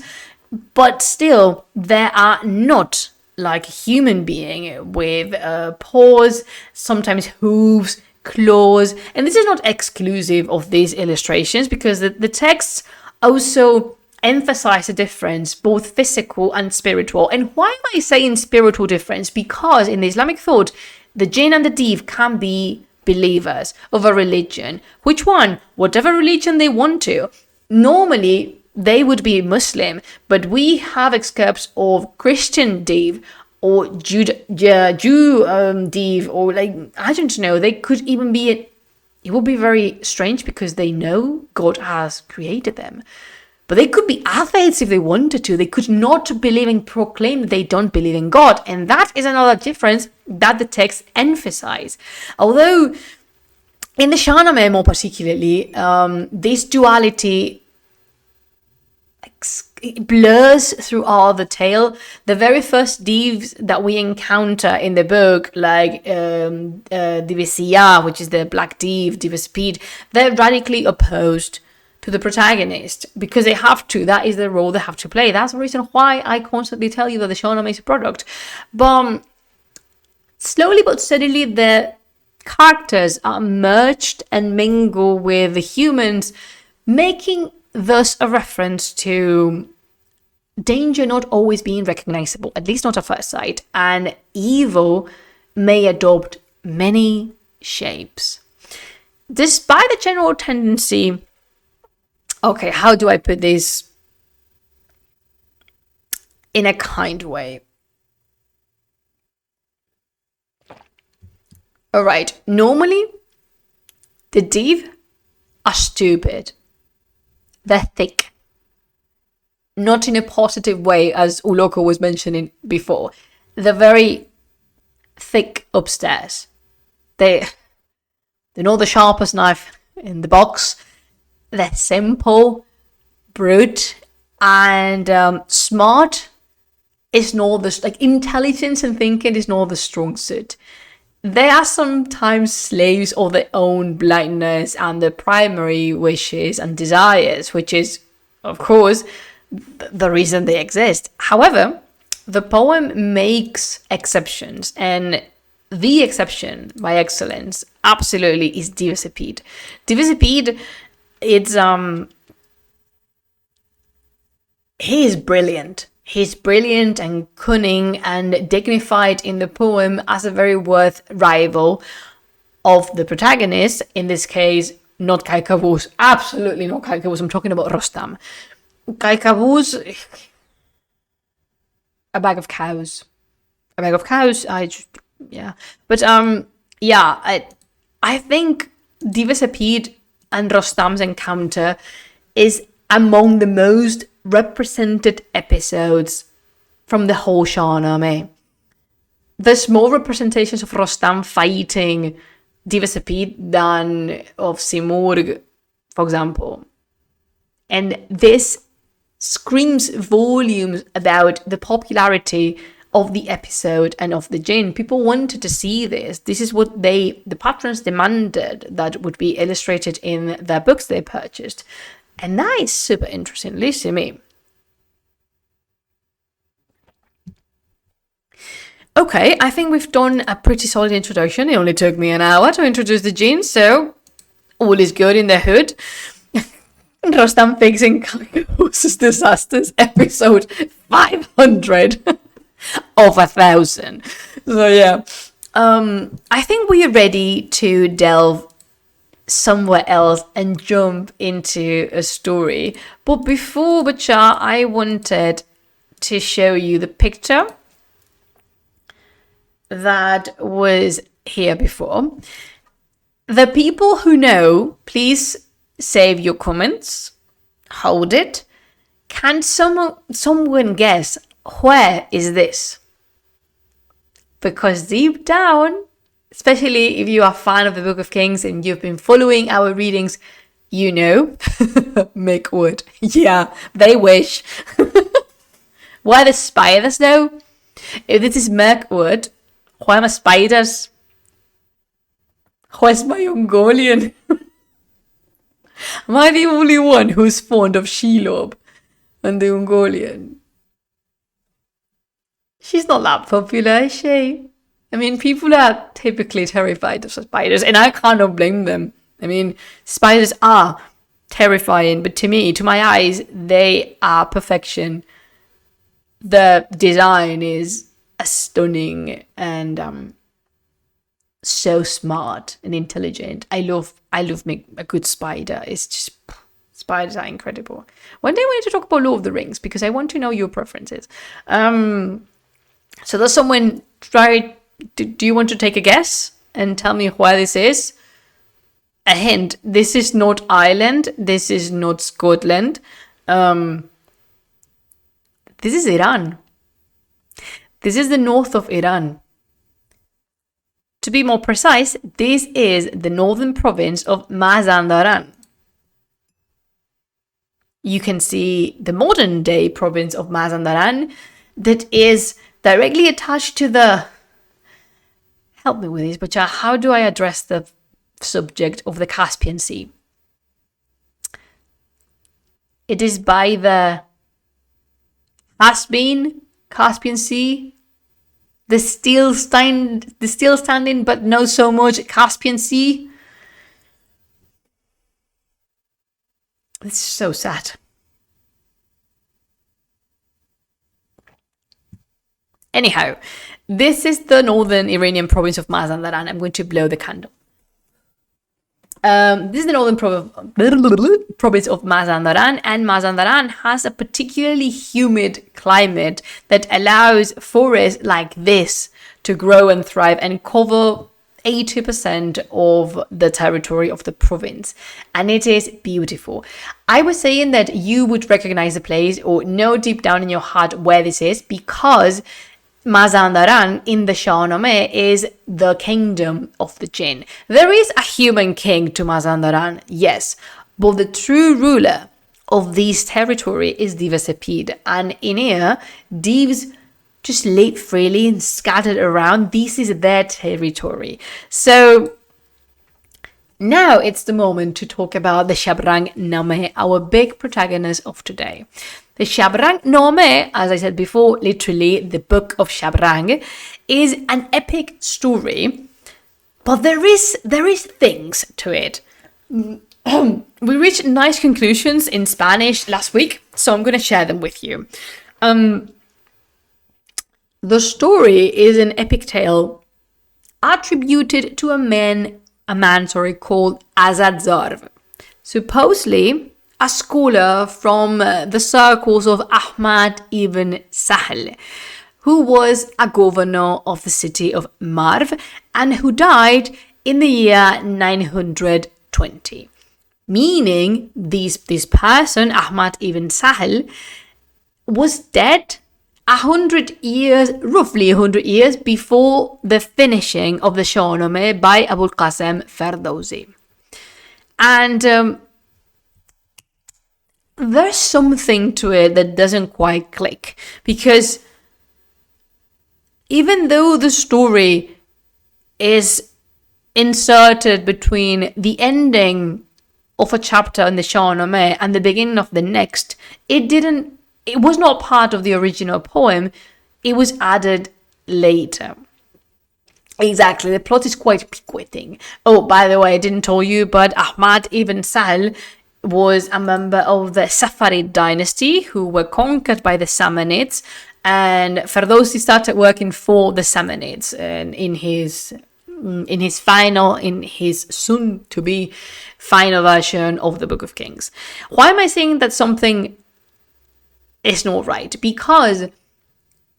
but still they are not like a human being with paws, sometimes hooves, claws. And this is not exclusive of these illustrations because the texts also emphasize the difference, both physical and spiritual. And why am I saying spiritual difference? Because in the Islamic thought, the jinn and the div can be believers of a religion. Which one? Whatever religion they want to. Normally, they would be Muslim, but we have excerpts of Christian div or Jew div, or like, I don't know, they could even be, it would be very strange because they know God has created them. But they could be atheists if they wanted to. They could not believe and proclaim that they don't believe in God. And that is another difference that the texts emphasize. Although in the Shabrang-nāmeh more particularly, this duality blurs throughout the tale. The very first divs that we encounter in the book, like Lucía, which is the black div, div speed, they're radically opposed to the protagonist because they have to. That is the role they have to play. That's the reason why I constantly tell you that the Shabrang-nāmeh is a product. But slowly but steadily, the characters are merged and mingle with the humans, making thus a reference to danger not always being recognizable, at least not at first sight, and evil may adopt many shapes. Despite the general tendency, okay, how do I put this in a kind way? All right, normally the Div are stupid. They're thick. Not in a positive way, as Uloko was mentioning before. They're very thick upstairs. They're not the sharpest knife in the box. They're simple, brute, and smart is not the, like, intelligence and thinking is not the strong suit. They are sometimes slaves of their own blindness and their primary wishes and desires, which is, of course, the reason they exist. However, the poem makes exceptions, and the exception by excellence absolutely is Divisipede. Divisipede, it's he is brilliant. He's brilliant and cunning and dignified in the poem as a very worth rival of the protagonist. In this case, not Kaikavuz. Absolutely not Kaikavuz. I'm talking about Rostam. Kaikavuz, a bag of cows. A bag of cows. But I think Divisipede and Rostam's encounter is among the most represented episodes from the whole Shabrang-nāmeh. There's more representations of Rostam fighting Divisipede than of Simurgh, for example. And this screams volumes about the popularity of the episode and of the jinn. People wanted to see this. This is what the patrons demanded that would be illustrated in their books they purchased. And that is super interesting, at least to me. Okay, I think we've done a pretty solid introduction. It only took me an hour to introduce the jinn, so all is good in the hood. Rostam fixing Kaikavuz's disasters, episode 500 of 1,000. So yeah, I think we are ready to delve somewhere else and jump into a story. But before Bacha, I wanted to show you the picture that was here before. The people who know, please save your comments. Hold it. Can someone guess where is this? Because deep down, especially if you are a fan of the Book of Kings and you've been following our readings, you know, Mirkwood. Yeah, they wish. Why the spiders though? If this is Mirkwood, why am I spiders? Where's my Ungolian? Am I the only one who's fond of Shelob and the Ungolian? She's not that popular, is she? I mean, people are typically terrified of spiders, and I cannot blame them. I mean, spiders are terrifying, but to me, to my eyes, they are perfection. The design is stunning and so smart and intelligent. I love a good spider. It's just, spiders are incredible. One day we need to talk about Lord of the Rings because I want to know your preferences. So does someone try? Do you want to take a guess and tell me where this is? A hint: this is not Ireland. This is not Scotland. This is Iran. This is the north of Iran. To be more precise, this is the northern province of Mazandaran. You can see the modern day province of Mazandaran that is directly attached to the... Help me with this, but how do I address the subject of the Caspian Sea? It is by the Caspian Sea, the still standing but no so much Caspian Sea. It's so sad. Anyhow, this is the northern Iranian province of Mazandaran. I'm going to blow the candle. This is the northern province of Mazandaran, and Mazandaran has a particularly humid climate that allows forests like this to grow and thrive and cover 80% of the territory of the province, and it is beautiful. I was saying that you would recognize the place or know deep down in your heart where this is, because Mazandaran in the Shahrnāmeh is the kingdom of the jinn. There is a human king to Mazandaran, yes, but the true ruler of this territory is Divasapid, and in here, Divs just live freely and scattered around. This is their territory. So now it's the moment to talk about the Shabrang-nāmeh, our big protagonist of today. The Shabrang-nāmeh, as I said before, literally the book of Shabrang, is an epic story, but there is things to it. We reached nice conclusions in Spanish last week, so I'm going to share them with you. The story is an epic tale attributed to a man called Azad-Zarv, supposedly a scholar from the circles of Ahmad ibn Sahl, who was a governor of the city of Marv and who died in the year 920. Meaning this person, Ahmad ibn Sahl, was dead roughly 100 years before the finishing of the Shahrnāmeh by Abul Qasim Ferdowsi. And there's something to it that doesn't quite click, because even though the story is inserted between the ending of a chapter in the Shahrnāmeh and the beginning of the next, it was not part of the original poem. It was added later. Exactly, the plot is quite piqueting. Oh, by the way, I didn't tell you, but Ahmad ibn Sahl was a member of the Safarid dynasty who were conquered by the Samanids, and Ferdowsi started working for the Samanids and in his soon to be final version of the Book of Kings. Why am I saying that something is not right? Because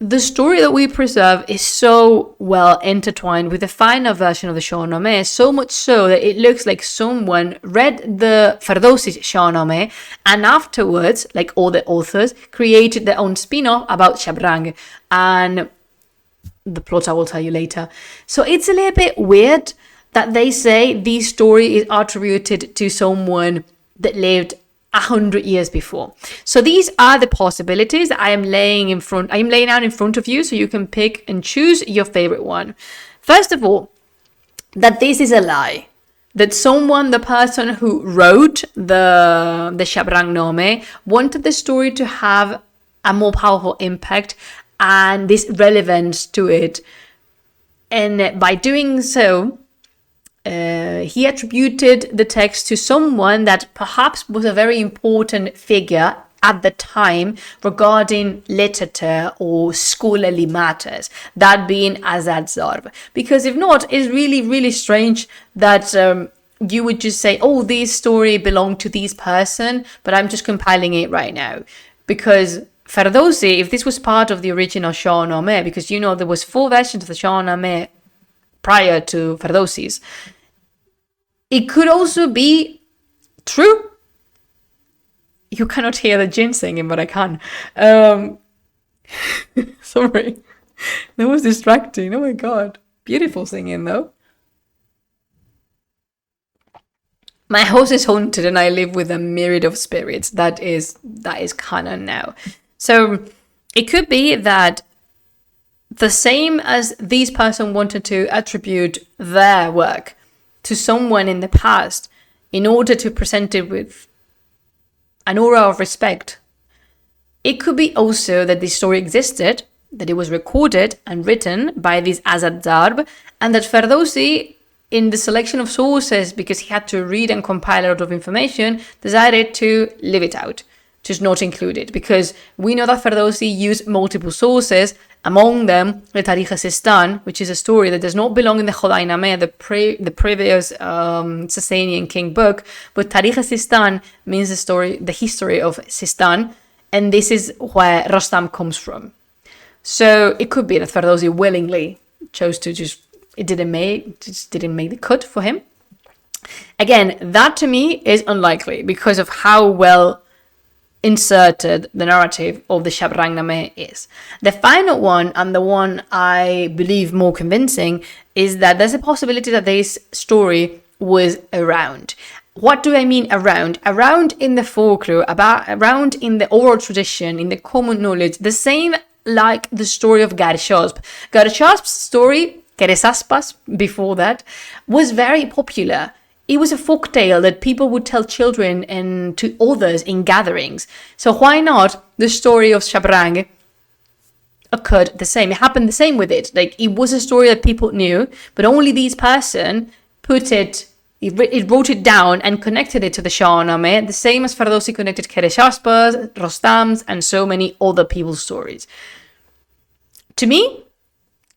the story that we preserve is so well intertwined with the final version of the Shahrnāmeh, so much so that it looks like someone read the Ferdowsi's Shahrnāmeh and afterwards, like all the authors, created their own spin-off about Shabrang, and the plot I will tell you later. So it's a little bit weird that they say this story is attributed to someone that lived 100 years before. So these are the possibilities I am laying out in front of you, so you can pick and choose your favorite one. First of all, that this is a lie. That the person who wrote the Shabrang-nāmeh, wanted the story to have a more powerful impact and this relevance to it. And by doing so, he attributed the text to someone that perhaps was a very important figure at the time regarding literature or scholarly matters, that being Azad-Zarv. Because if not, it's really, really strange that you would just say, oh, this story belonged to this person, but I'm just compiling it right now. Because Ferdowsi, if this was part of the original Shahrnāmeh, because there was 4 versions of the Shahrnāmeh prior to Ferdowsi's, it could also be true. You cannot hear the jinn singing, but I can. Sorry. That was distracting. Oh my god. Beautiful singing though. My house is haunted and I live with a myriad of spirits. That is canon now. So it could be that the same as this person wanted to attribute their work to someone in the past in order to present it with an aura of respect. It could be also that this story existed, that it was recorded and written by this Azad Darb, and that Ferdowsi, in the selection of sources, because he had to read and compile a lot of information, decided to leave it out, just not include it, because we know that Ferdowsi used multiple sources, among them the Tarikh Sistan, which is a story that does not belong in the Shabrang-nāmeh, the previous Sasanian king book, but Tarikh Sistan means the history of Sistan, and this is where Rostam comes from. So it could be that Ferdowsi willingly chose to just didn't make the cut for him. Again, that to me is unlikely because of how well inserted the narrative of the Shabrang-nāmeh is. The final one, and the one I believe more convincing, is that there's a possibility that this story was around. What do I mean around? Around in the folklore, around in the oral tradition, in the common knowledge, the same like the story of Garshasp. Garshasp's story, Keresaspas, before that, was very popular. It was a folk tale that people would tell children and to others in gatherings. So why not the story of Shabrang occurred the same? It happened the same with it. Like, it was a story that people knew, but only this person it wrote it down and connected it to the Shabrang-nāmeh, the same as Ferdowsi connected Keresaspas, Rostam's, and so many other people's stories. To me,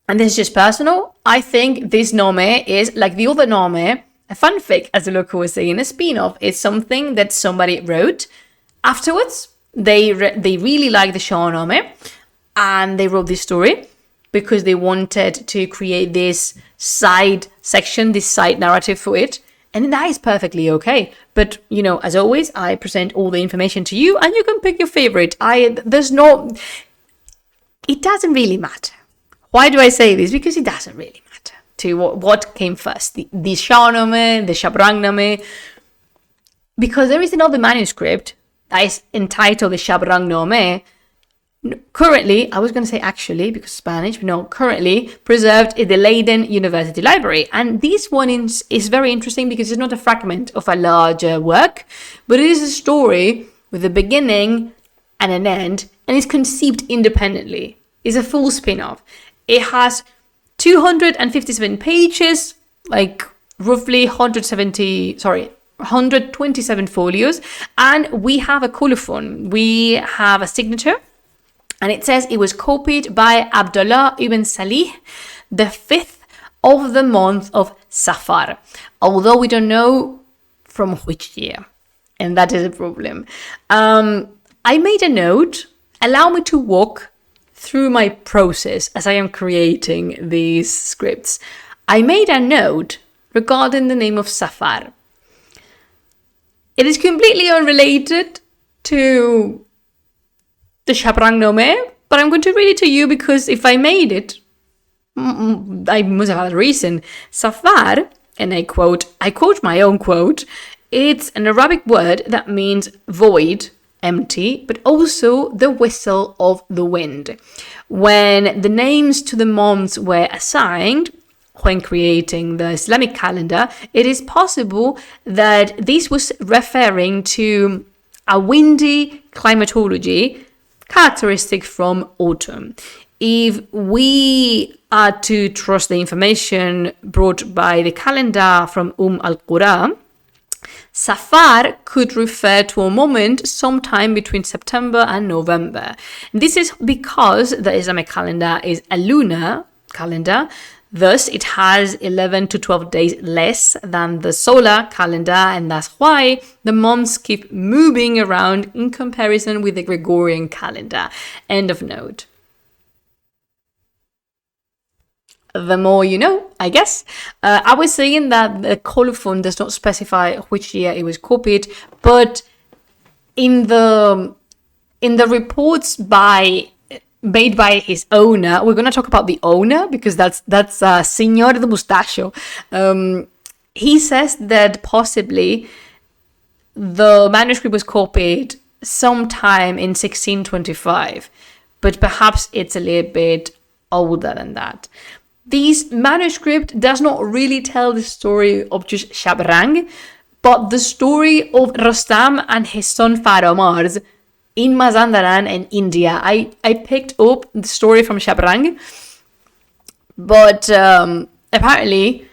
and this is just personal, I think this Nāmeh is, like the other Nāmeh, a fanfic, as the local was saying, a spin-off. It's something that somebody wrote. Afterwards, they really liked the Shabrang-nāmeh, and they wrote this story because they wanted to create this side section, this side narrative for it. And that is perfectly okay. But, as always, I present all the information to you, and you can pick your favorite. It doesn't really matter. Why do I say this? Because it doesn't really matter to what came first, the Shabrang-nāmeh, the Shabrang-nāmeh. Because there is another manuscript that is entitled the Shabrang-nāmeh, currently, I was going to say actually, because Spanish, but no, currently preserved in the Leiden University Library. And this one is very interesting because it's not a fragment of a larger work, but it is a story with a beginning and an end, and it's conceived independently. It's a full spin-off. It has 257 pages, like roughly 127 folios, and we have a colophon. We have a signature, and it says it was copied by Abdullah ibn Salih, the 5th of the month of Safar, although we don't know from which year, and that is a problem. I made a note. Allow me to walk through my process as I am creating these scripts. I made a note regarding the name of Safar. It is completely unrelated to the Shabrang-nāmeh, but I'm going to read it to you because if I made it, I must have had a reason. Safar, and I quote my own quote, it's an Arabic word that means void, empty, but also the whistle of the wind. When the names to the months were assigned, when creating the Islamic calendar, it is possible that this was referring to a windy climatology characteristic from autumn. If we are to trust the information brought by the calendar from al-Qura, Safar could refer to a moment sometime between September and November. This is because the Islamic calendar is a lunar calendar, thus it has 11 to 12 days less than the solar calendar, and that's why the months keep moving around in comparison with the Gregorian calendar. End of note. The more you know, I guess. I was saying that the colophon does not specify which year it was copied, but in the reports made by his owner, we're going to talk about the owner because that's Signor de Mustacho. He says that possibly the manuscript was copied sometime in 1625, but perhaps it's a little bit older than that. This manuscript does not really tell the story of just Shabrang, but the story of Rostam and his son Faramars in Mazandaran and India. I picked up the story from Shabrang, but apparently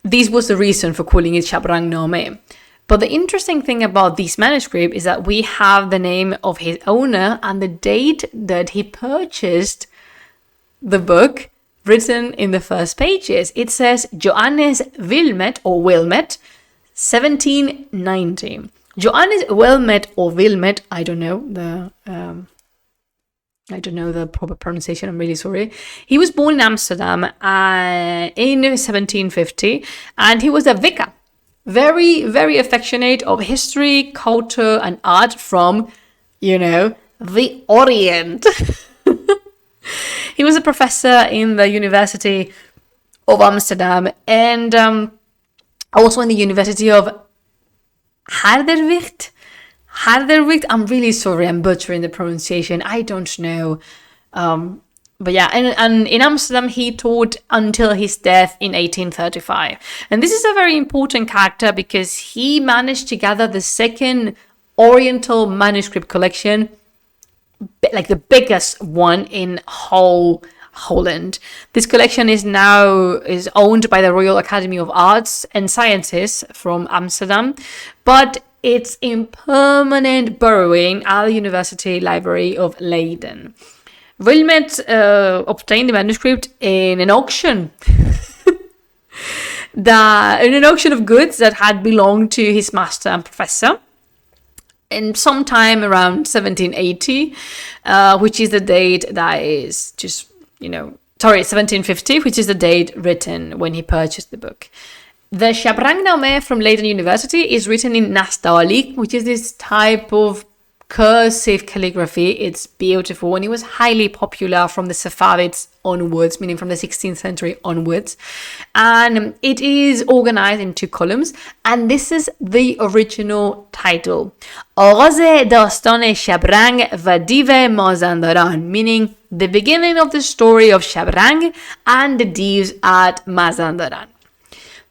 this was the reason for calling it Shabrang-nāmeh. But the interesting thing about this manuscript is that we have the name of his owner and the date that he purchased the book written in the first pages. It says Johannes Wilmet or Wilmet, 1790. Johannes Wilmet or Wilmet, I don't know the proper pronunciation, I'm really sorry. He was born in Amsterdam in 1750, and he was a vicar, very, very affectionate of history, culture, and art from, the Orient. He was a professor in the University of Amsterdam and also in the University of Harderwijk. I'm really sorry, I'm butchering the pronunciation. I don't know. But yeah, and in Amsterdam, he taught until his death in 1835. And this is a very important character because he managed to gather the second Oriental manuscript collection, like the biggest one in whole Holland. This collection is owned by the Royal Academy of Arts and Sciences from Amsterdam, but it's in permanent borrowing at the University Library of Leiden. Wilmet obtained the manuscript in an auction. In an auction of goods that had belonged to his master and professor. And sometime around 1780, which is the date that is 1750, which is the date written when he purchased the book. The Shabrang-nāmeh from Leiden University is written in Nastaliq, which is this type of cursive calligraphy. It's beautiful, and it was highly popular from the Safavids onwards, meaning from the 16th century onwards. And it is organized in 2 columns, and this is the original title. آغاز داستان شبرنگ و دیو مازندران, meaning the beginning of the story of Shabrang and the Divs at Mazandaran.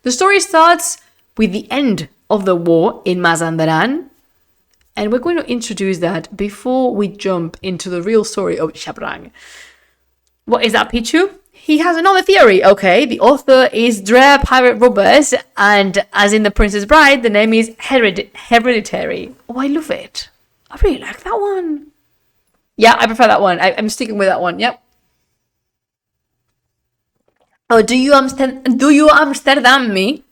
The story starts with the end of the war in Mazandaran, and we're going to introduce that before we jump into the real story of Shabrang. What is that, Pichu? He has another theory. Okay, the author is Dre Pirate Robbers, and as in The Princess Bride, the name is Hereditary. Oh, I love it. I really like that one. Yeah, I prefer that one. I'm sticking with that one. Yep. Oh, do you Amsterdam me?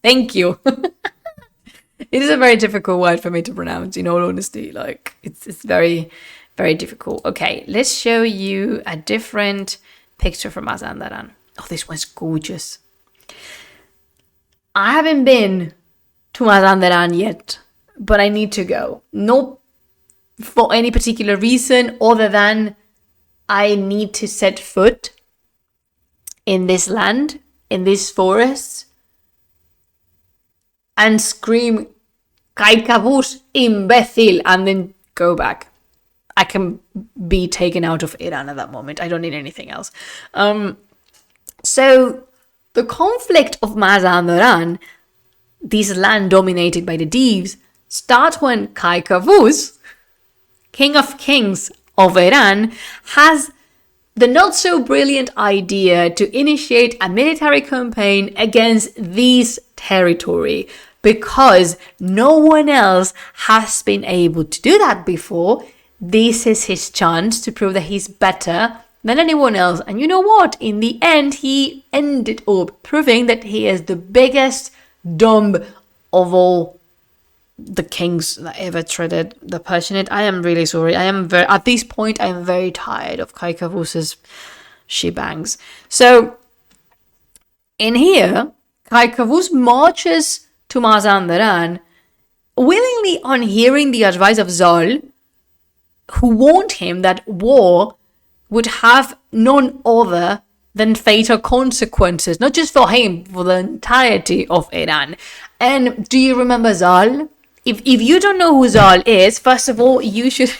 Thank you. It is a very difficult word for me to pronounce, in all honesty. Like, it's very, very difficult. Okay, let's show you a different picture from Mazandaran. Oh, this one's gorgeous. I haven't been to Mazandaran yet, but I need to go. Not for any particular reason other than I need to set foot in this land, in this forest, and scream, Kaikavus, imbecile, and then go back. I can be taken out of Iran at that moment. I don't need anything else. So the conflict of Mazandaran, this land dominated by the Divs, starts when Kaikavus, king of kings of Iran, has the not so brilliant idea to initiate a military campaign against this territory, because no one else has been able to do that before. This is his chance to prove that he's better than anyone else. And you know what? In the end, he ended up proving that he is the biggest dumb of all the kings that ever treaded the Persianate. I am really sorry. At this point, I am very tired of Kaikavus's shebangs. So, in here, Kaikavus marches to Mazandaran, willingly on hearing the advice of Zal, who warned him that war would have none other than fatal consequences, not just for him, for the entirety of Iran. And do you remember Zal? If you don't know who Zal is, first of all, you should...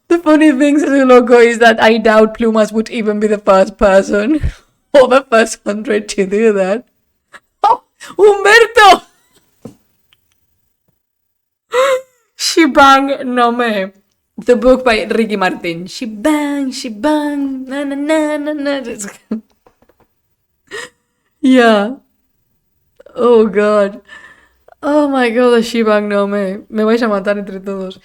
The funny thing, Loco, is that I doubt Plumas would even be the first person for the first 100 to do that. Oh, Humberto! Shabrang-nāmeh, the book by Ricky Martin. Shebang, na na na na na. Yeah. Oh God. Oh my God, the Shabrang-nāmeh. Me vais a matar entre todos.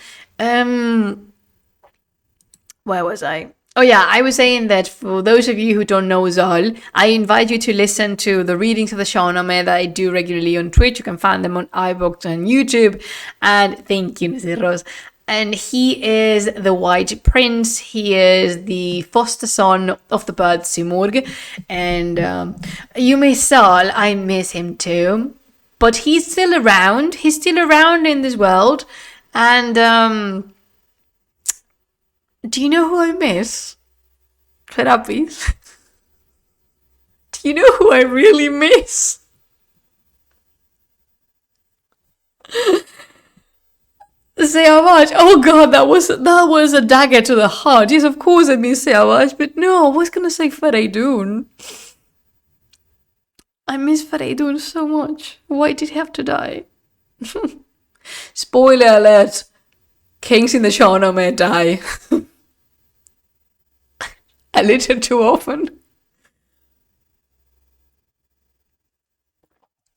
Where was I? Oh yeah, I was saying that for those of you who don't know Zal, I invite you to listen to the readings of the Shabrang-nāmeh that I do regularly on Twitch. You can find them on iBooks and YouTube. And thank you, Mr. Rose. And he is the White Prince. He is the foster son of the bird Simurg. And you miss Zal. I miss him too. But he's still around. He's still around in this world. And do you know who I miss? Therapis. Do you know who I really miss? Savage. Oh God, that was a dagger to the heart. Yes, of course I miss Savage, but no, I was gonna say Faridun. I miss Faridun so much. Why did he have to die? Spoiler alert. Kings in the Shabrang-nāmeh die. A little too often.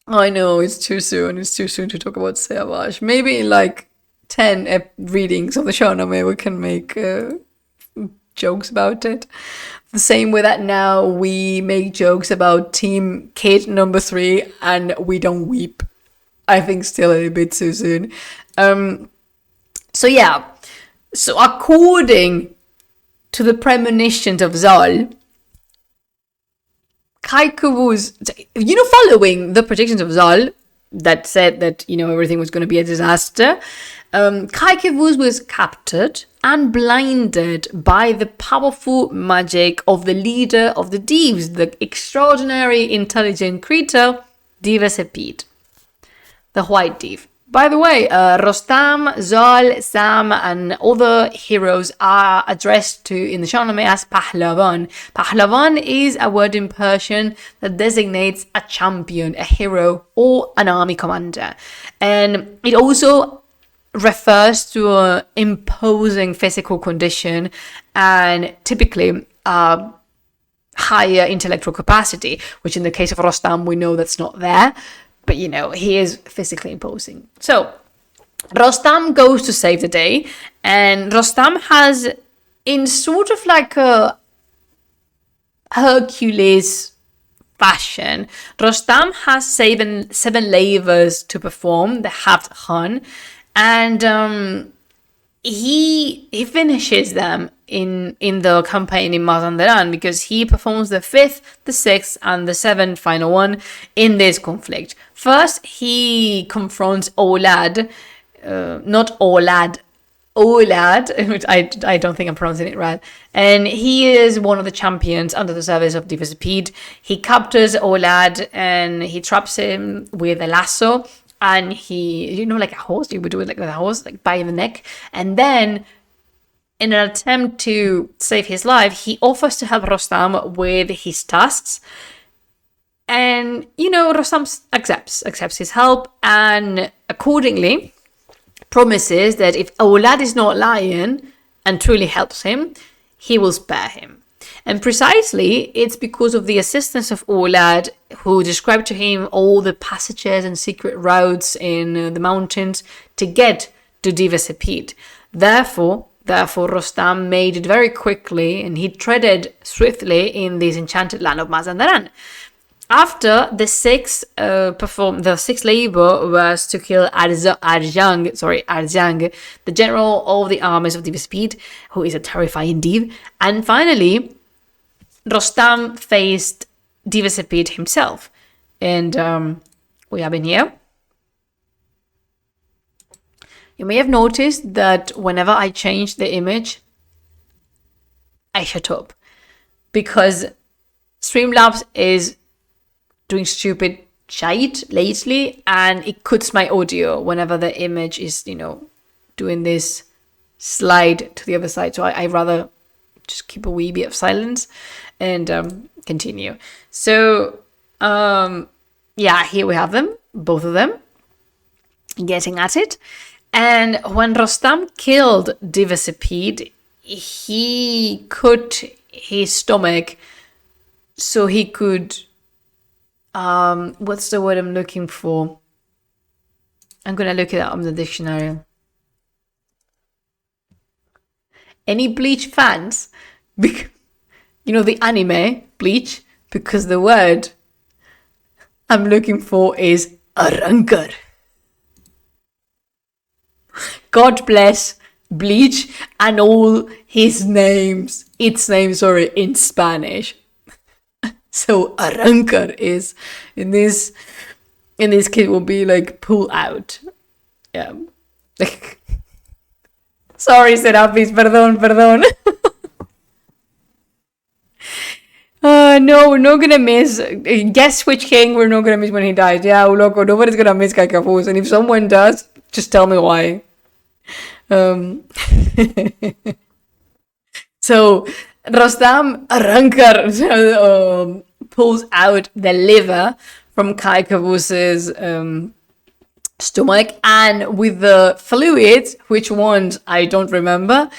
I know, it's too soon. It's too soon to talk about Savage. Maybe in like 10 readings of the Shabrang-nāmeh we can make jokes about it. The same way that now we make jokes about Team Kid number 3 and we don't weep. I think still a bit too soon. So yeah. So according to the premonitions of Zal, Kaikou's, following the predictions of Zal that said that, everything was going to be a disaster, Kaikou was captured and blinded by the powerful magic of the leader of the Deves, the extraordinary intelligent creature, Divasepid, the White Dev. By the way, Rostam, Zal, Sam, and other heroes are addressed to in the Shabrang-nāmeh as Pahlavan. Pahlavan is a word in Persian that designates a champion, a hero, or an army commander. And it also refers to an imposing physical condition and typically higher intellectual capacity, which in the case of Rostam, we know that's not there. But, he is physically imposing. So, Rostam goes to save the day. And Rostam has, in sort of like a Hercules fashion, Rostam has seven labors to perform, the Haft Khan. And he finishes them in the campaign in Mazandaran because he performs the 5th, the 6th, and the 7th final one in this conflict. First, he confronts Olad, not Olad, which I don't think I'm pronouncing it right. And he is one of the champions under the service of Divasepid. He captures Olad and he traps him with a lasso. And he, like a horse, you would do it like with a horse, like by the neck. And then, in an attempt to save his life, he offers to help Rostam with his tasks. And, Rostam accepts his help and accordingly promises that if Aulad is not lying and truly helps him, he will spare him. And precisely, it's because of the assistance of Aulad, who described to him all the passages and secret routes in the mountains to get to Divasepid. Therefore, Rostam made it very quickly and he treaded swiftly in this enchanted land of Mazandaran. After the sixth labor was to kill Arjang, the general of the armies of Divasepid, who is a terrifying Div. And finally, Rostam faced Divasepid himself. And we have in here. You may have noticed that whenever I change the image, I shut up. Because Streamlabs is doing stupid shite lately, and it cuts my audio whenever the image is, doing this slide to the other side. So I rather just keep a wee bit of silence. And continue. So, here we have them, both of them, getting at it. And when Rostam killed Divasipid, he cut his stomach so he could, what's the word I'm looking for? I'm going to look it up in the dictionary. Any Bleach fans? You know, the anime Bleach, because the word I'm looking for is arrancar. God bless Bleach and all its names, in Spanish. So arrancar is in this case will be like pull out. Yeah. Sorry, Serapis, perdón. No, we're not gonna miss. Guess which king we're not gonna miss when he dies. Yeah, loco, nobody's gonna miss Kaikafus, and if someone does, just tell me why. So Rostam Arrancar pulls out the liver from Kaikavus's stomach, and with the fluid, which ones I don't remember,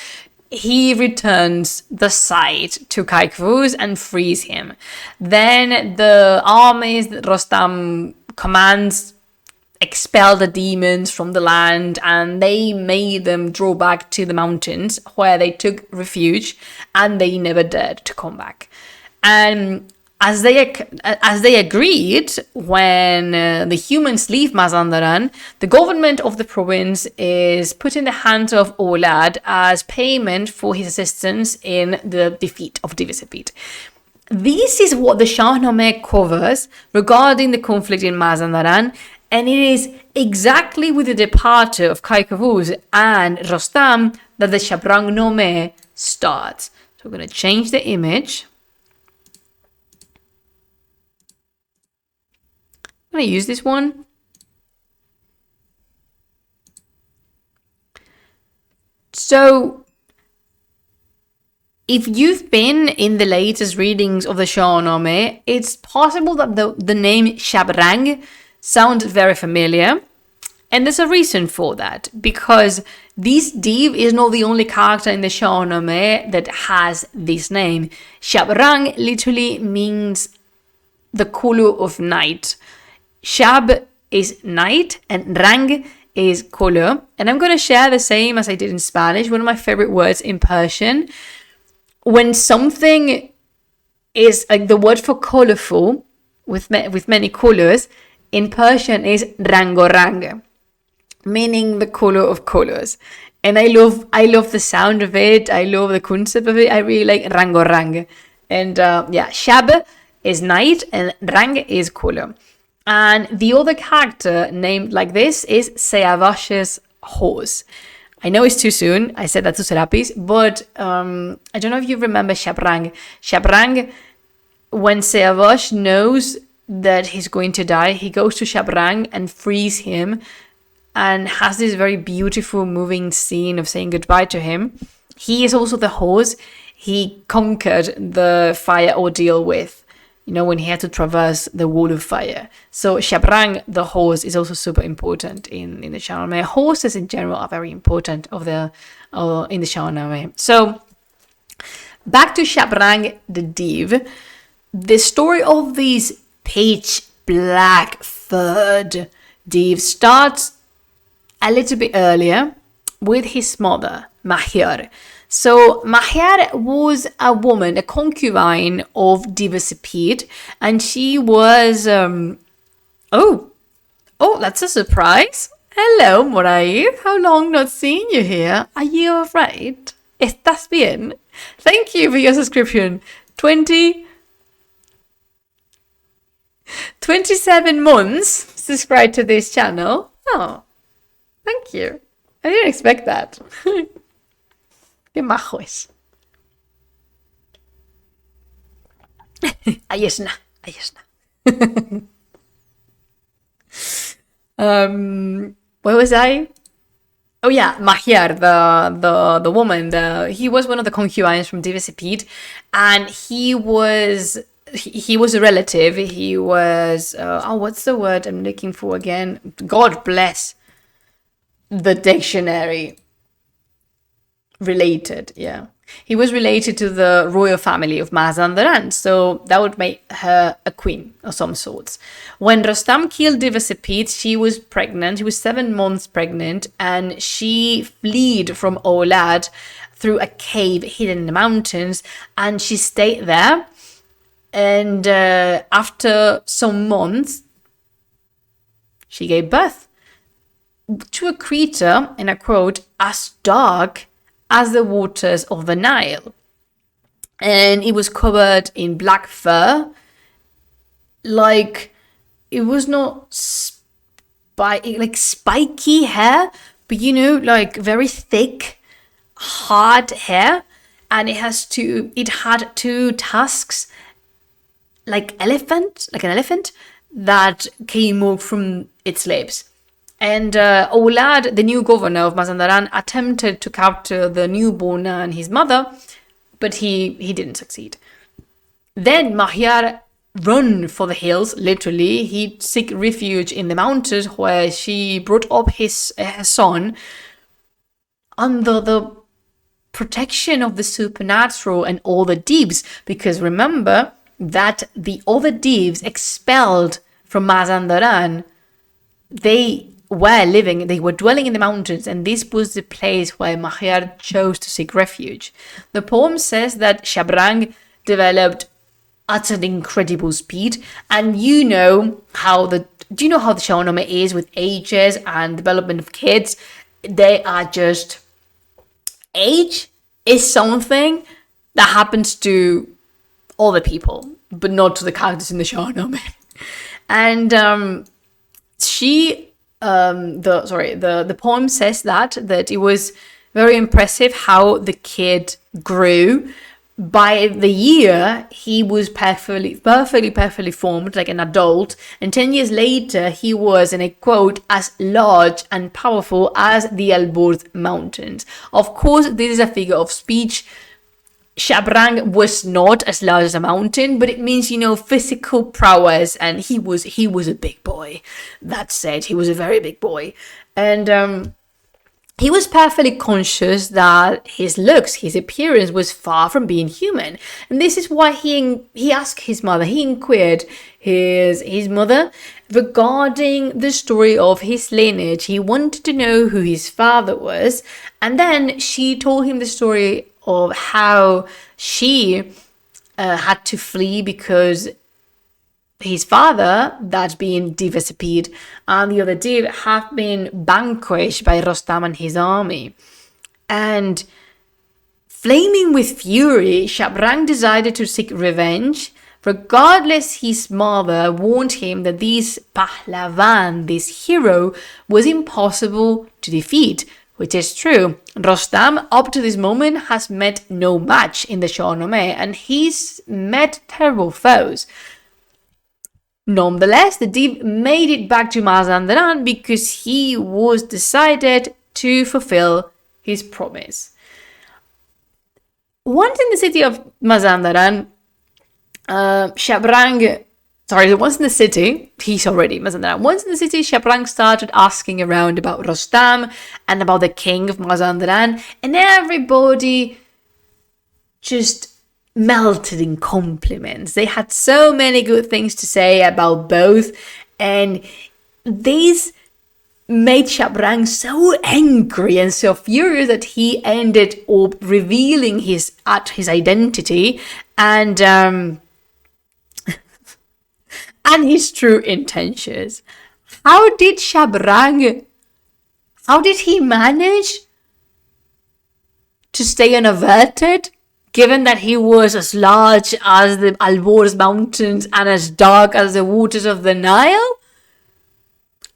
he returns the sight to Kaikavus and frees him. Then the armies that Rostam commands expel the demons from the land, and they made them draw back to the mountains where they took refuge, and they never dared to come back. And as they agreed, when the humans leave Mazandaran, the government of the province is put in the hands of Olad as payment for his assistance in the defeat of Divasipid. This is what the Shahrnāmeh covers regarding the conflict in Mazandaran, and it is exactly with the departure of Kaikavus and Rostam that the Shabrang-nāmeh starts. So we're going to change the image. I'm going to use this one. So, if you've been in the latest readings of the Shahrnāmeh, it's possible that the name Shabrang sounds very familiar. And there's a reason for that, because this div is not the only character in the Shahrnāmeh that has this name. Shabrang literally means the color of night. Shab is night and Rang is color. And I'm going to share the same as I did in Spanish, one of my favorite words in Persian. When something is like the word for colorful with many colors in Persian is rangorang, meaning the color of colors. And I love the sound of it. I love the concept of it. I really like rangorang. And Shab is night and Rang is color. And the other character named like this is Seavash's horse. I know it's too soon. I said that to Serapis, but I don't know if you remember Shabrang. Shabrang, when Seavash knows that he's going to die, he goes to Shabrang and frees him and has this very beautiful, moving scene of saying goodbye to him. He is also the horse he conquered the fire ordeal with. You know, when he had to traverse the wall of fire. So Shabrang, the horse, is also super important in the Shahrnāmeh. Horses in general are very important in the Shahrnāmeh. So back to Shabrang the div. The story of this pitch black furred div starts a little bit earlier with his mother, Mahyar. So Mahyar was a woman, a concubine of Divasipid, and she was, that's a surprise. Hello, Moraib. How long not seeing you here? Are you alright? ¿Estás bien? Thank you for your subscription. 27 months subscribed to this channel. Oh, thank you. I didn't expect that. Qué majo es. Ahí está. Where was I? Oh yeah, Mahyar, the woman. He was one of the concubines from Divasipid, and he was he was a relative. He was, what's the word I'm looking for again? God bless the dictionary. Related, yeah. He was related to the royal family of Mazandaran, so that would make her a queen of some sorts. When Rostam killed Divasepid, she was pregnant. She was 7 months pregnant, and she fled from Olad through a cave hidden in the mountains, and she stayed there. And after some months, she gave birth to a creature, and I quote, as dark as the waters of the Nile. And it was covered in black fur. Like, it was not spiky hair, but like very thick, hard hair. And it had 2 tusks, like an elephant, that came out from its lips. And Olad, the new governor of Mazandaran, attempted to capture the newborn and his mother, but he didn't succeed. Then Mahyar ran for the hills, literally. He sought refuge in the mountains, where she brought up her son under the protection of the supernatural and all the Deebs, because remember that the other Deebs expelled from Mazandaran, they were dwelling in the mountains, and this was the place where Mahyar chose to seek refuge. The poem says that Shabrang developed at an incredible speed, and do you know how the Shahnameh is with ages and development of kids? They are just, age is something that happens to all the people, but not to the characters in the Shahnameh. And the poem says that it was very impressive how the kid grew. By the year, he was perfectly formed, like an adult, and 10 years later, he was, and I quote, as large and powerful as the Alborz mountains. Of course, this is a figure of speech. Shabrang was not as large as a mountain, but it means, physical prowess, and he was a big boy. That said, he was a very big boy. And he was perfectly conscious that his looks, his appearance was far from being human. And this is why he asked his mother, he inquired his mother regarding the story of his lineage. He wanted to know who his father was. And then she told him the story of how she had to flee because his father, that being Divasepid, and the other Div, have been vanquished by Rostam and his army. And flaming with fury, Shabrang decided to seek revenge. Regardless, his mother warned him that this Pahlavan, this hero, was impossible to defeat, which is true. Rostam, up to this moment, has met no match in the Shahnameh, and he's met terrible foes. Nonetheless, the Div made it back to Mazandaran because he was decided to fulfill his promise. Once in the city of Mazandaran, once in the city, he's already Mazandaran. Once in the city, Shabrang started asking around about Rostam and about the king of Mazandaran, and everybody just melted in compliments. They had so many good things to say about both, and this made Shabrang so angry and so furious that he ended up revealing his identity and his true intentions. How did he manage to stay unaverted, given that he was as large as the Alborz mountains and as dark as the waters of the Nile?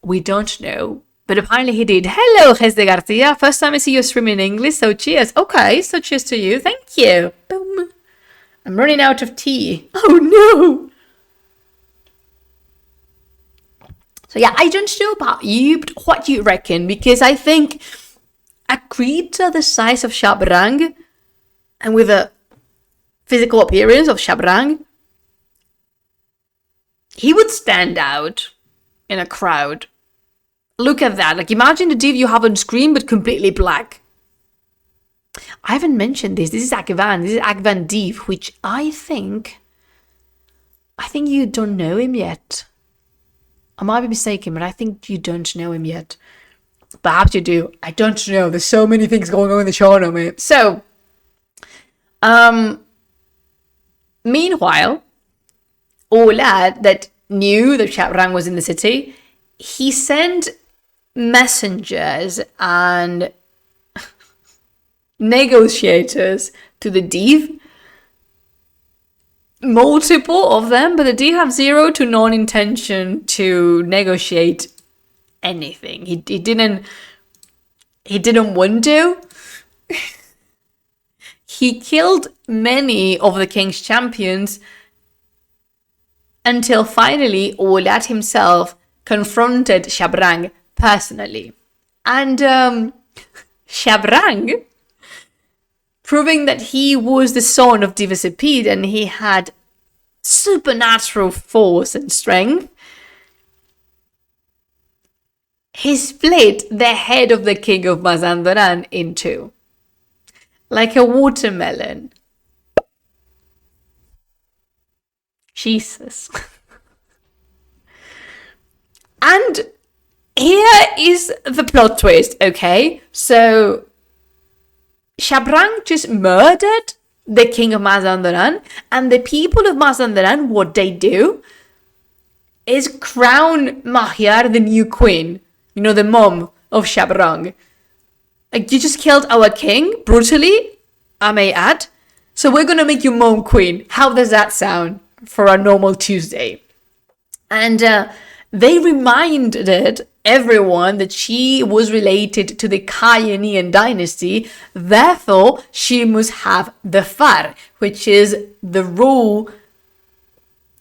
We don't know, but apparently he did. Hello, Jesde Garcia. First time I see you streaming in English, so cheers. Okay, so cheers to you. Thank you. Boom. I'm running out of tea. Oh no. So yeah, I don't know about you, but what do you reckon? Because I think a creature the size of Shabrang and with a physical appearance of Shabrang he would stand out in a crowd. Look at that. Like, imagine the div you have on screen, but completely black. I haven't mentioned this. This is Akvan. This is Akvan Div, which I think you don't know him yet. I might be mistaken, but I think you don't know him yet. Perhaps you do. I don't know. There's so many things going on in the Shabrang-nāmeh. So, meanwhile, Olad, that knew that Shabrang was in the city, he sent messengers and negotiators to the div. Multiple of them, but the div have zero to none intention to negotiate anything. He didn't want to. He killed many of the king's champions until finally Olad himself confronted Shabrang personally. And Shabrang, proving that he was the son of Divisipede and he had supernatural force and strength, he split the head of the king of Mazandaran in two, like a watermelon. Jesus. And here is the plot twist, okay? So Shabrang just murdered the king of Mazandaran, and the people of Mazandaran, what they do is crown Mahyar the new queen. You know, the mom of Shabrang. Like, you just killed our king brutally, I may add. So we're gonna make you mom queen. How does that sound for a normal Tuesday? And they reminded everyone that she was related to the Kayanian dynasty. Therefore, she must have the far, which is the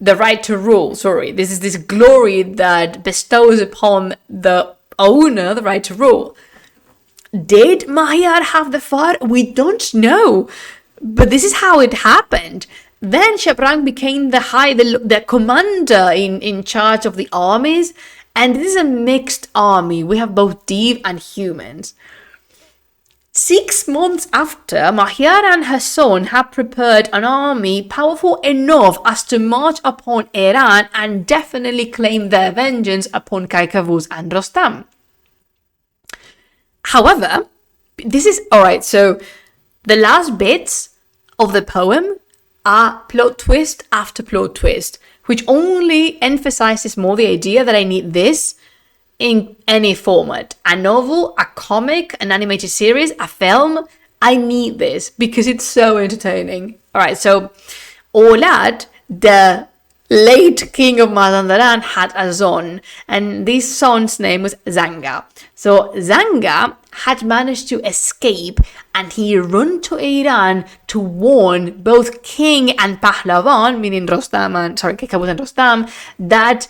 right to rule. This is this glory that bestows upon the owner the right to rule. Did Mahyar have the far? We don't know. But this is how it happened. Then Shabrang became the commander in charge of the armies. And this is a mixed army. We have both div and humans. 6 months after, Mahyar and her son had prepared an army powerful enough as to march upon Iran and definitely claim their vengeance upon Kaikavuz and Rostam. However, this is alright, so the last bits of the poem are plot twist after plot twist, which only emphasizes more the idea that I need this in any format. A novel, a comic, an animated series, a film. I need this because it's so entertaining. Alright, so Olad, the late king of Mazandaran, had a son, and this son's name was Zanga. So Zanga had managed to escape, and he ran to Iran to warn both king and Pahlavan, meaning Kaikavuz and Rostam, that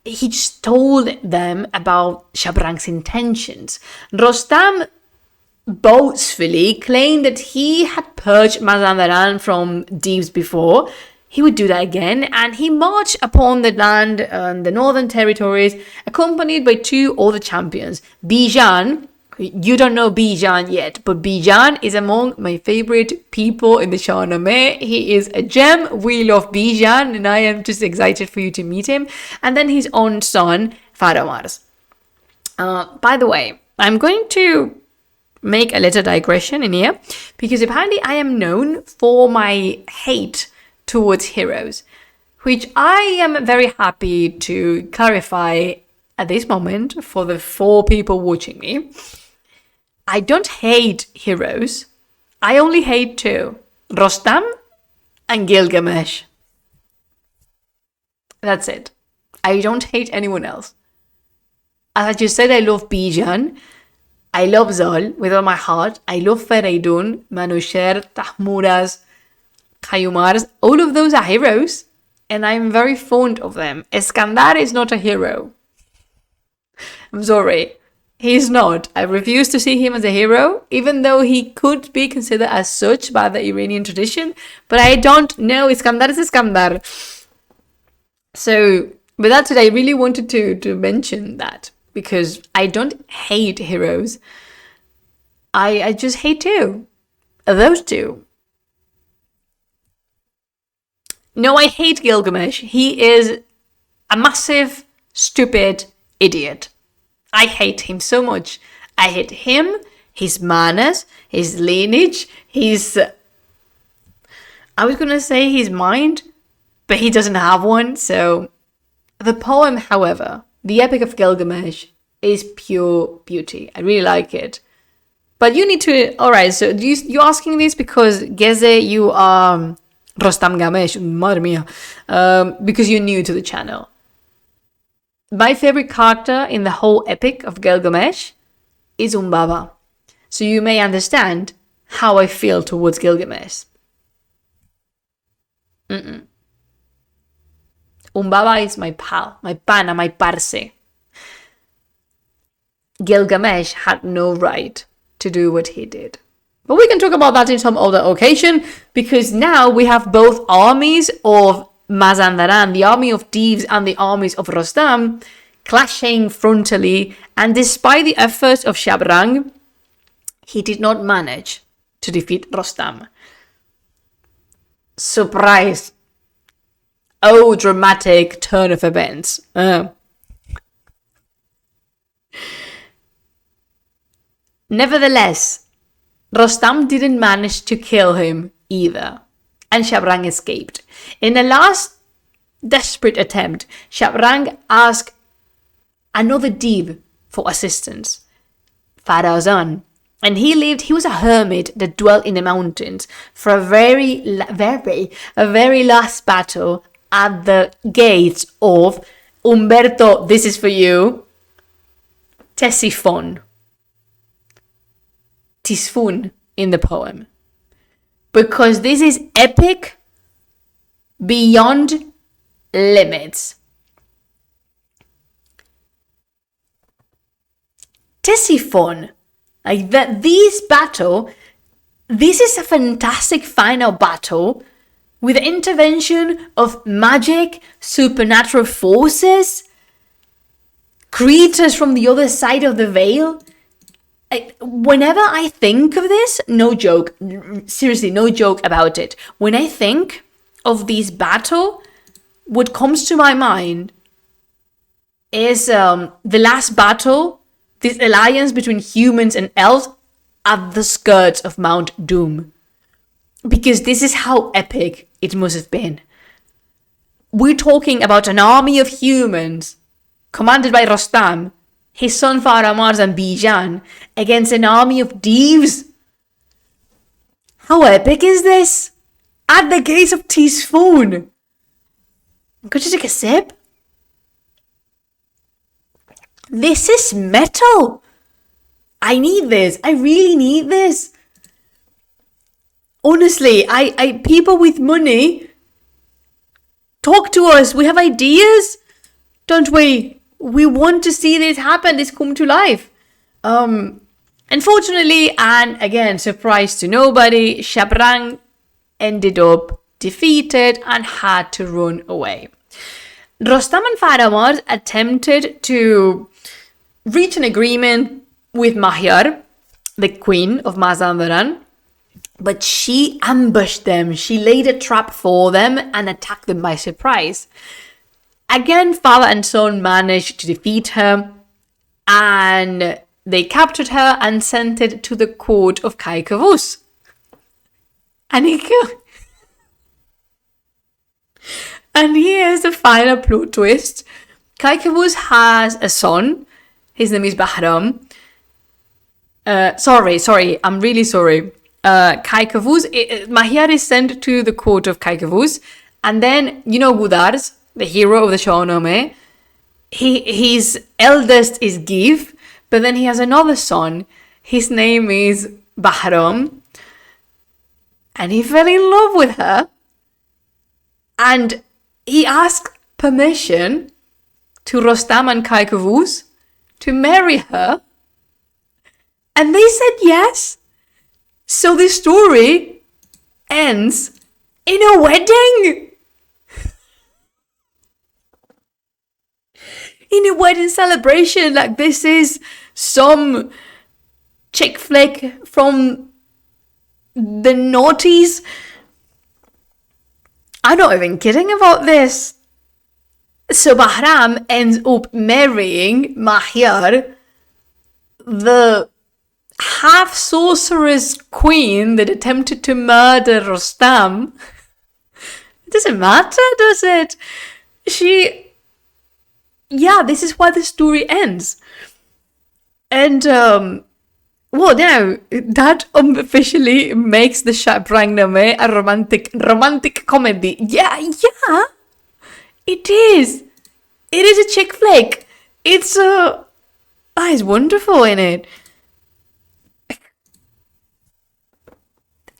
he just told them about Shabrang's intentions. Rostam boastfully claimed that he had purged Mazandaran from divs before. He would do that again, and he marched upon the land and the northern territories, accompanied by 2 other champions. Bijan, you don't know Bijan yet, but Bijan is among my favorite people in the Shabrang-nāmeh. He is a gem. We love Bijan, and I am just excited for you to meet him. And then his own son, Faramars. By the way, I'm going to make a little digression in here, because apparently I am known for my hate towards heroes, which I am very happy to clarify at this moment for the 4 people watching me. I don't hate heroes. I only hate 2, Rostam and Gilgamesh. That's it. I don't hate anyone else. As I just said, I love Bijan. I love Zol with all my heart. I love Fereidun, Manusher, Tahmuras, Kayumars. All of those are heroes, and I'm very fond of them. Iskandar is not a hero. I'm sorry. He's not. I refuse to see him as a hero, even though he could be considered as such by the Iranian tradition. But I don't know. Iskandar is Iskandar. So with that today, I really wanted to mention that because I don't hate heroes. I just hate two. Those two. No, I hate Gilgamesh. He is a massive, stupid idiot. I hate him so much. I hate him, his manners, his lineage, his... I was gonna say his mind, but he doesn't have one, so... The poem, however, the Epic of Gilgamesh, is pure beauty. I really like it. But you need to... Alright, so you're asking this because, Geze, you are... Rostam-Gamesh, madre mia. Because you're new to the channel. My favorite character in the whole Epic of Gilgamesh is Umbaba. So you may understand how I feel towards Gilgamesh. Umbaba is my pal, my pana, my parce. Gilgamesh had no right to do what he did. But we can talk about that in some other occasion, because now we have both armies of Mazandaran, the army of Thebes and the armies of Rostam, clashing frontally, and despite the efforts of Shabrang, he did not manage to defeat Rostam. Surprise! Oh, dramatic turn of events. Nevertheless, Rostam didn't manage to kill him either, and Shabrang escaped. In a last desperate attempt, Shabrang asked another Dib for assistance, Farazan, and he was a hermit that dwelt in the mountains for a very last battle at the gates of Umberto, this is for you, Ctesiphon. Tisfun in the poem, because this is epic beyond limits. Ctesiphon, like that, this is a fantastic final battle with the intervention of magic, supernatural forces, creatures from the other side of the veil. Whenever I think of this, no joke, seriously, no joke about it. When I think of this battle, what comes to my mind is the last battle, this alliance between humans and elves at the skirts of Mount Doom. Because this is how epic it must have been. We're talking about an army of humans commanded by Rostam, his son Faramars and Bijan, against an army of Thieves. How epic is this? At the gates of Tisfun. Could you take a sip? This is metal. I need this. I really need this. Honestly, I people with money, talk to us. We have ideas, don't we? We want to see this happen, this come to life. Unfortunately, and again, surprise to nobody, Shabrang ended up defeated and had to run away. Rostam and Faramars attempted to reach an agreement with Mahyar, the queen of Mazandaran, but she ambushed them. She laid a trap for them and attacked them by surprise. Again, father and son managed to defeat her, and they captured her and sent it to the court of Kaikavus. And here's the final plot twist. Kaikavus has a son. His name is Bahram. Sorry, I'm really sorry. Kaikavus, Mahyar is sent to the court of Kaikavus, and then, you know, Gudars, the hero of the Shabrang-nāmeh, his eldest is Give, but then he has another son. His name is Bahram, and he fell in love with her, and he asked permission to Rostam and Kaikavus to marry her, and they said yes. So the story ends in a wedding. in a wedding celebration. Like, this is some chick flick from the noughties. I'm not even kidding about this. So Bahram ends up marrying Mahyar, the half-sorceress queen that attempted to murder Rostam. It doesn't matter, does it? This is why the story ends. And, now, that officially makes the Shabrang-nāmeh a romantic comedy. Yeah, it is. It is a chick flick. It's wonderful in it.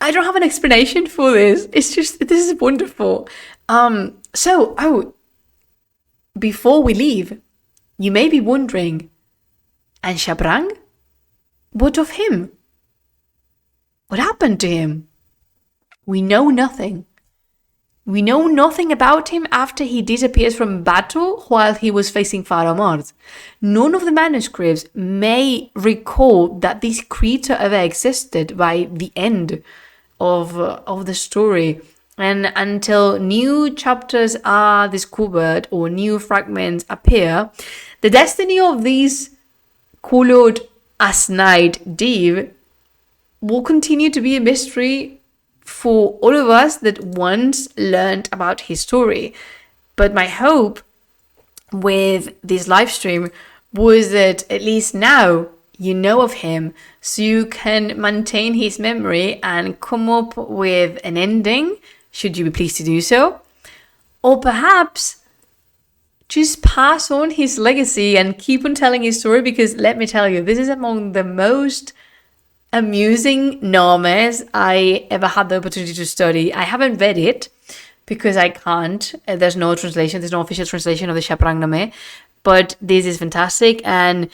I don't have an explanation for this. It's just, this is wonderful. Before we leave, you may be wondering, and Shabrang? What of him? What happened to him? We know nothing. We know nothing about him after he disappears from battle while he was facing Pharaoh Mord. None of the manuscripts may recall that this creature ever existed by the end of the story. And until new chapters are discovered or new fragments appear, the destiny of these colored as night Div will continue to be a mystery for all of us that once learned about his story. But my hope with this live stream was that at least now you know of him, so you can maintain his memory and come up with an ending, should you be pleased to do so. Or perhaps just pass on his legacy and keep on telling his story, because let me tell you, this is among the most amusing Nāmehs I ever had the opportunity to study. I haven't read it because I can't. There's no translation. There's no official translation of the Shabrang-nāmeh. But this is fantastic. And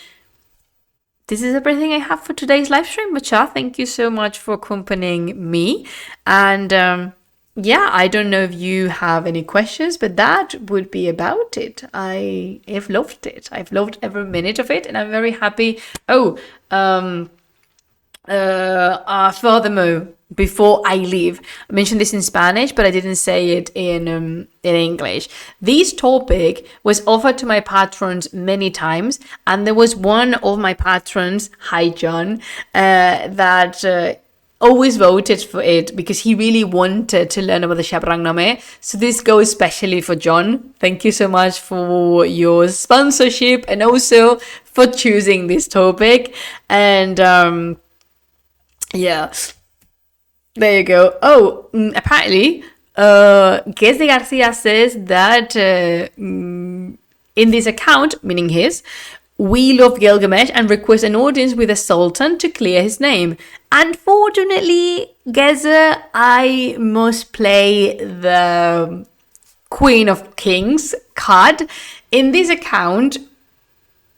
this is everything I have for today's live stream. Bacha, thank you so much for accompanying me. And I don't know if you have any questions, but that would be about it. I have loved it. I've loved every minute of it. And I'm very happy. Furthermore, before I leave, I mentioned this in Spanish, but I didn't say it in English. This topic was offered to my patrons many times, and there was one of my patrons, hi John, that always voted for it because he really wanted to learn about the Shabrang-nāmeh. So this goes especially for John. Thank you so much for your sponsorship and also for choosing this topic. And there you go. Apparently, Gesde Garcia says that in this account, meaning his, we love Gilgamesh and request an audience with the Sultan to clear his name. Unfortunately, Geze, I must play the Queen of Kings card. In this account,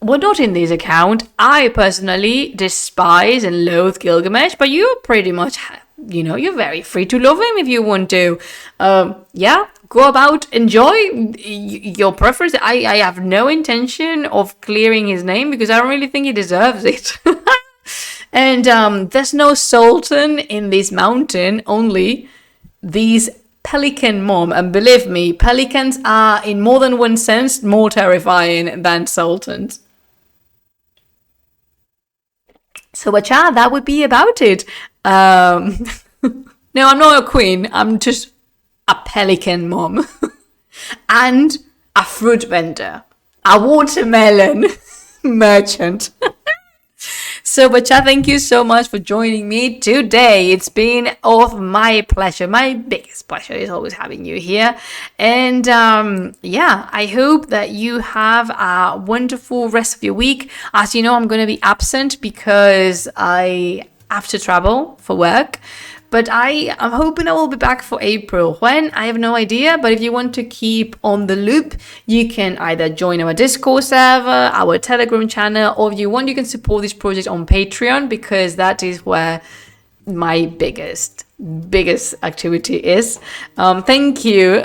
well, not in this account, I personally despise and loathe Gilgamesh, but you pretty much, you're very free to love him if you want to. Go about, enjoy your preference. I have no intention of clearing his name because I don't really think he deserves it. And there's no sultan in this mountain, only these pelican mom. And believe me, pelicans are, in more than one sense, more terrifying than sultans. So, Bacha, that would be about it. No, I'm not a queen. I'm just a pelican mom. And a fruit vendor. A watermelon merchant. So, Bacha, thank you so much for joining me today. It's been of my pleasure. My biggest pleasure is always having you here. And I hope that you have a wonderful rest of your week. As you know, I'm going to be absent because I have to travel for work. But I'm hoping I will be back for April. When? I have no idea. But if you want to keep on the loop, you can either join our Discord server, our Telegram channel, or if you want, you can support this project on Patreon, because that is where my biggest activity is. Thank you.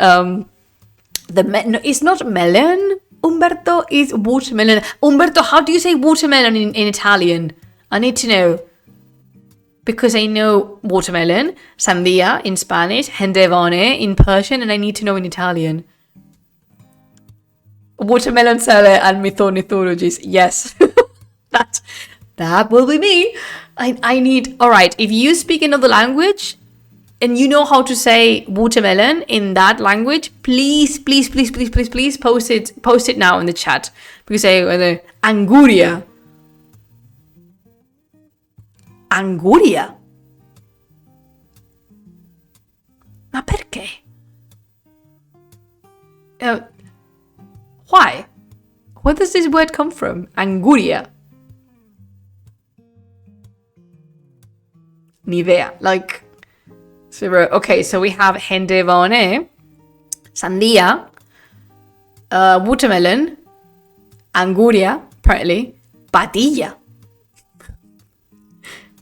It's not melon. Umberto is watermelon. Umberto, how do you say watermelon in Italian? I need to know. Because I know watermelon, sandía in Spanish, hendevone in Persian, and I need to know in Italian. Watermelon seller and mythologies. Yes. That will be me. I need... All right, if you speak another language and you know how to say watermelon in that language, please post it now in the chat. Because I anguria. Anguria? Ma perché? Why? Where does this word come from? Anguria. Ni idea. Like, zero. Okay, so we have hendevone, sandía, watermelon, anguria, apparently, patilla.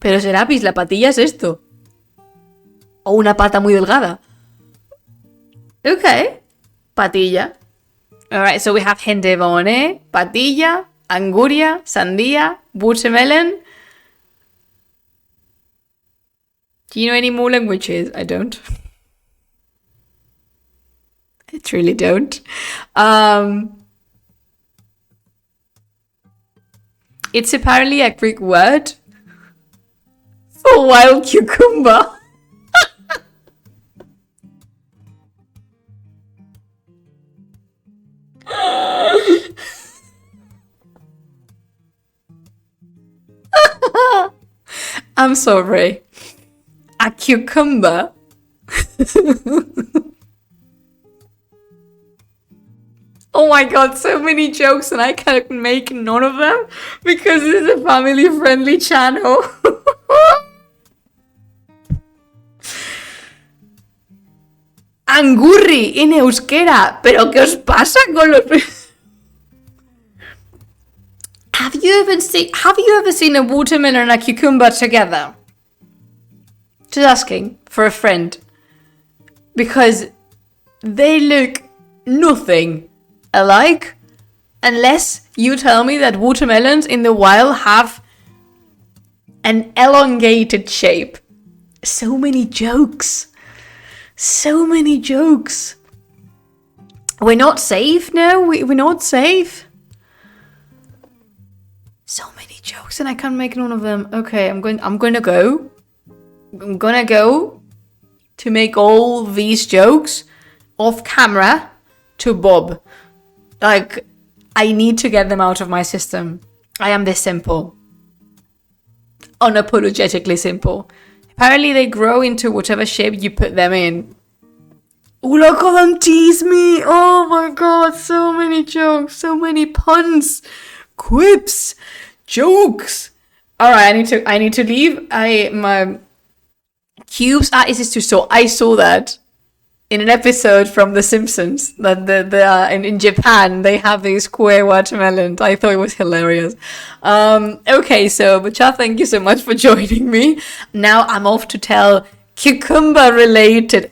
Pero Serapis, la patilla es esto. O una pata muy delgada. Okay, patilla. Alright, so we have hendevone, patilla, anguria, sandía, watermelon. Do you know any more languages? I don't. I truly don't. It's apparently a Greek word for wild cucumber. I'm sorry. A cucumber. Oh my god, so many jokes and I can't make none of them because this is a family-friendly channel. Angurri en euskera. ¿Pero qué os pasa con los... Have you ever seen a watermelon and a cucumber together? Just asking for a friend. Because they look nothing alike unless you tell me that watermelons in the wild have an elongated shape. So many jokes. So many jokes. We're not safe now. We're not safe. So many jokes and I can't make none of them. Okay, I'm gonna go to make all these jokes off camera to Bob. Like, I need to get them out of my system. I am this simple. Unapologetically simple. Apparently they grow into whatever shape you put them in. Oh, look at them tease me. Oh my god, so many jokes, so many puns, quips, jokes. Alright, I need to leave. My cubes. Is this too so? I saw that in an episode from The Simpsons that in Japan they have these square watermelons. I thought it was hilarious. Okay, so Bacha, thank you so much for joining me. Now I'm off to tell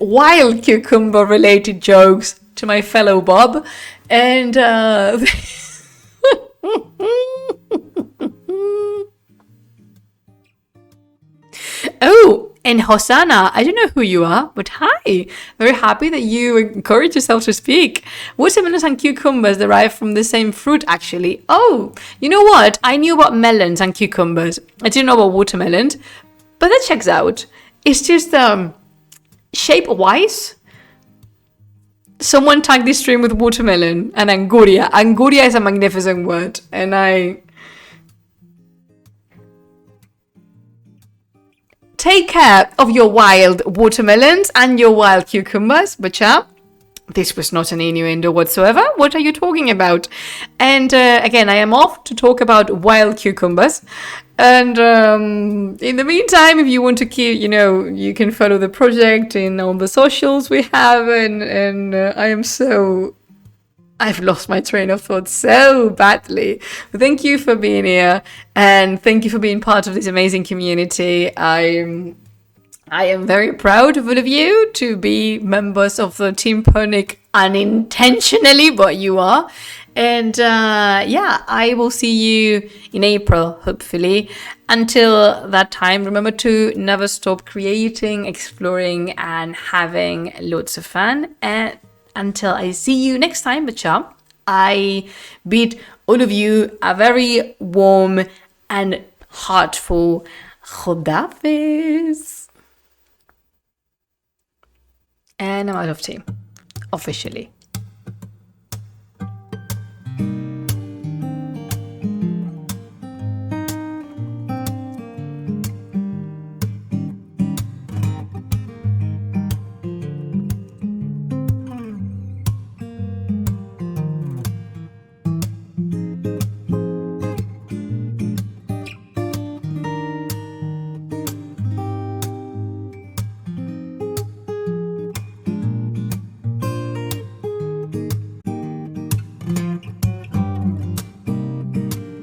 wild cucumber related jokes to my fellow Bob, and oh, and Hosanna, I don't know who you are, but hi. Very happy that you encourage yourself to speak. Watermelons and cucumbers derive from the same fruit, actually. Oh, you know what? I knew about melons and cucumbers. I didn't know about watermelons, but that checks out. It's just shape-wise. Someone tagged this stream with watermelon and anguria. Anguria is a magnificent word, and take care of your wild watermelons and your wild cucumbers, Bacha. This was not an innuendo whatsoever. What are you talking about? And again, I am off to talk about wild cucumbers. And in the meantime, if you want to keep, you can follow the project in all the socials we have. And I've lost my train of thought so badly. But thank you for being here, and thank you for being part of this amazing community. I am very proud of all of you to be members of the Team Ponic unintentionally, but you are. And I will see you in April, hopefully. Until that time, remember to never stop creating, exploring, and having loads of fun. And until I see you next time, Bacha, I bid all of you a very warm and heartful Khudafiz. And I'm out of tea, officially.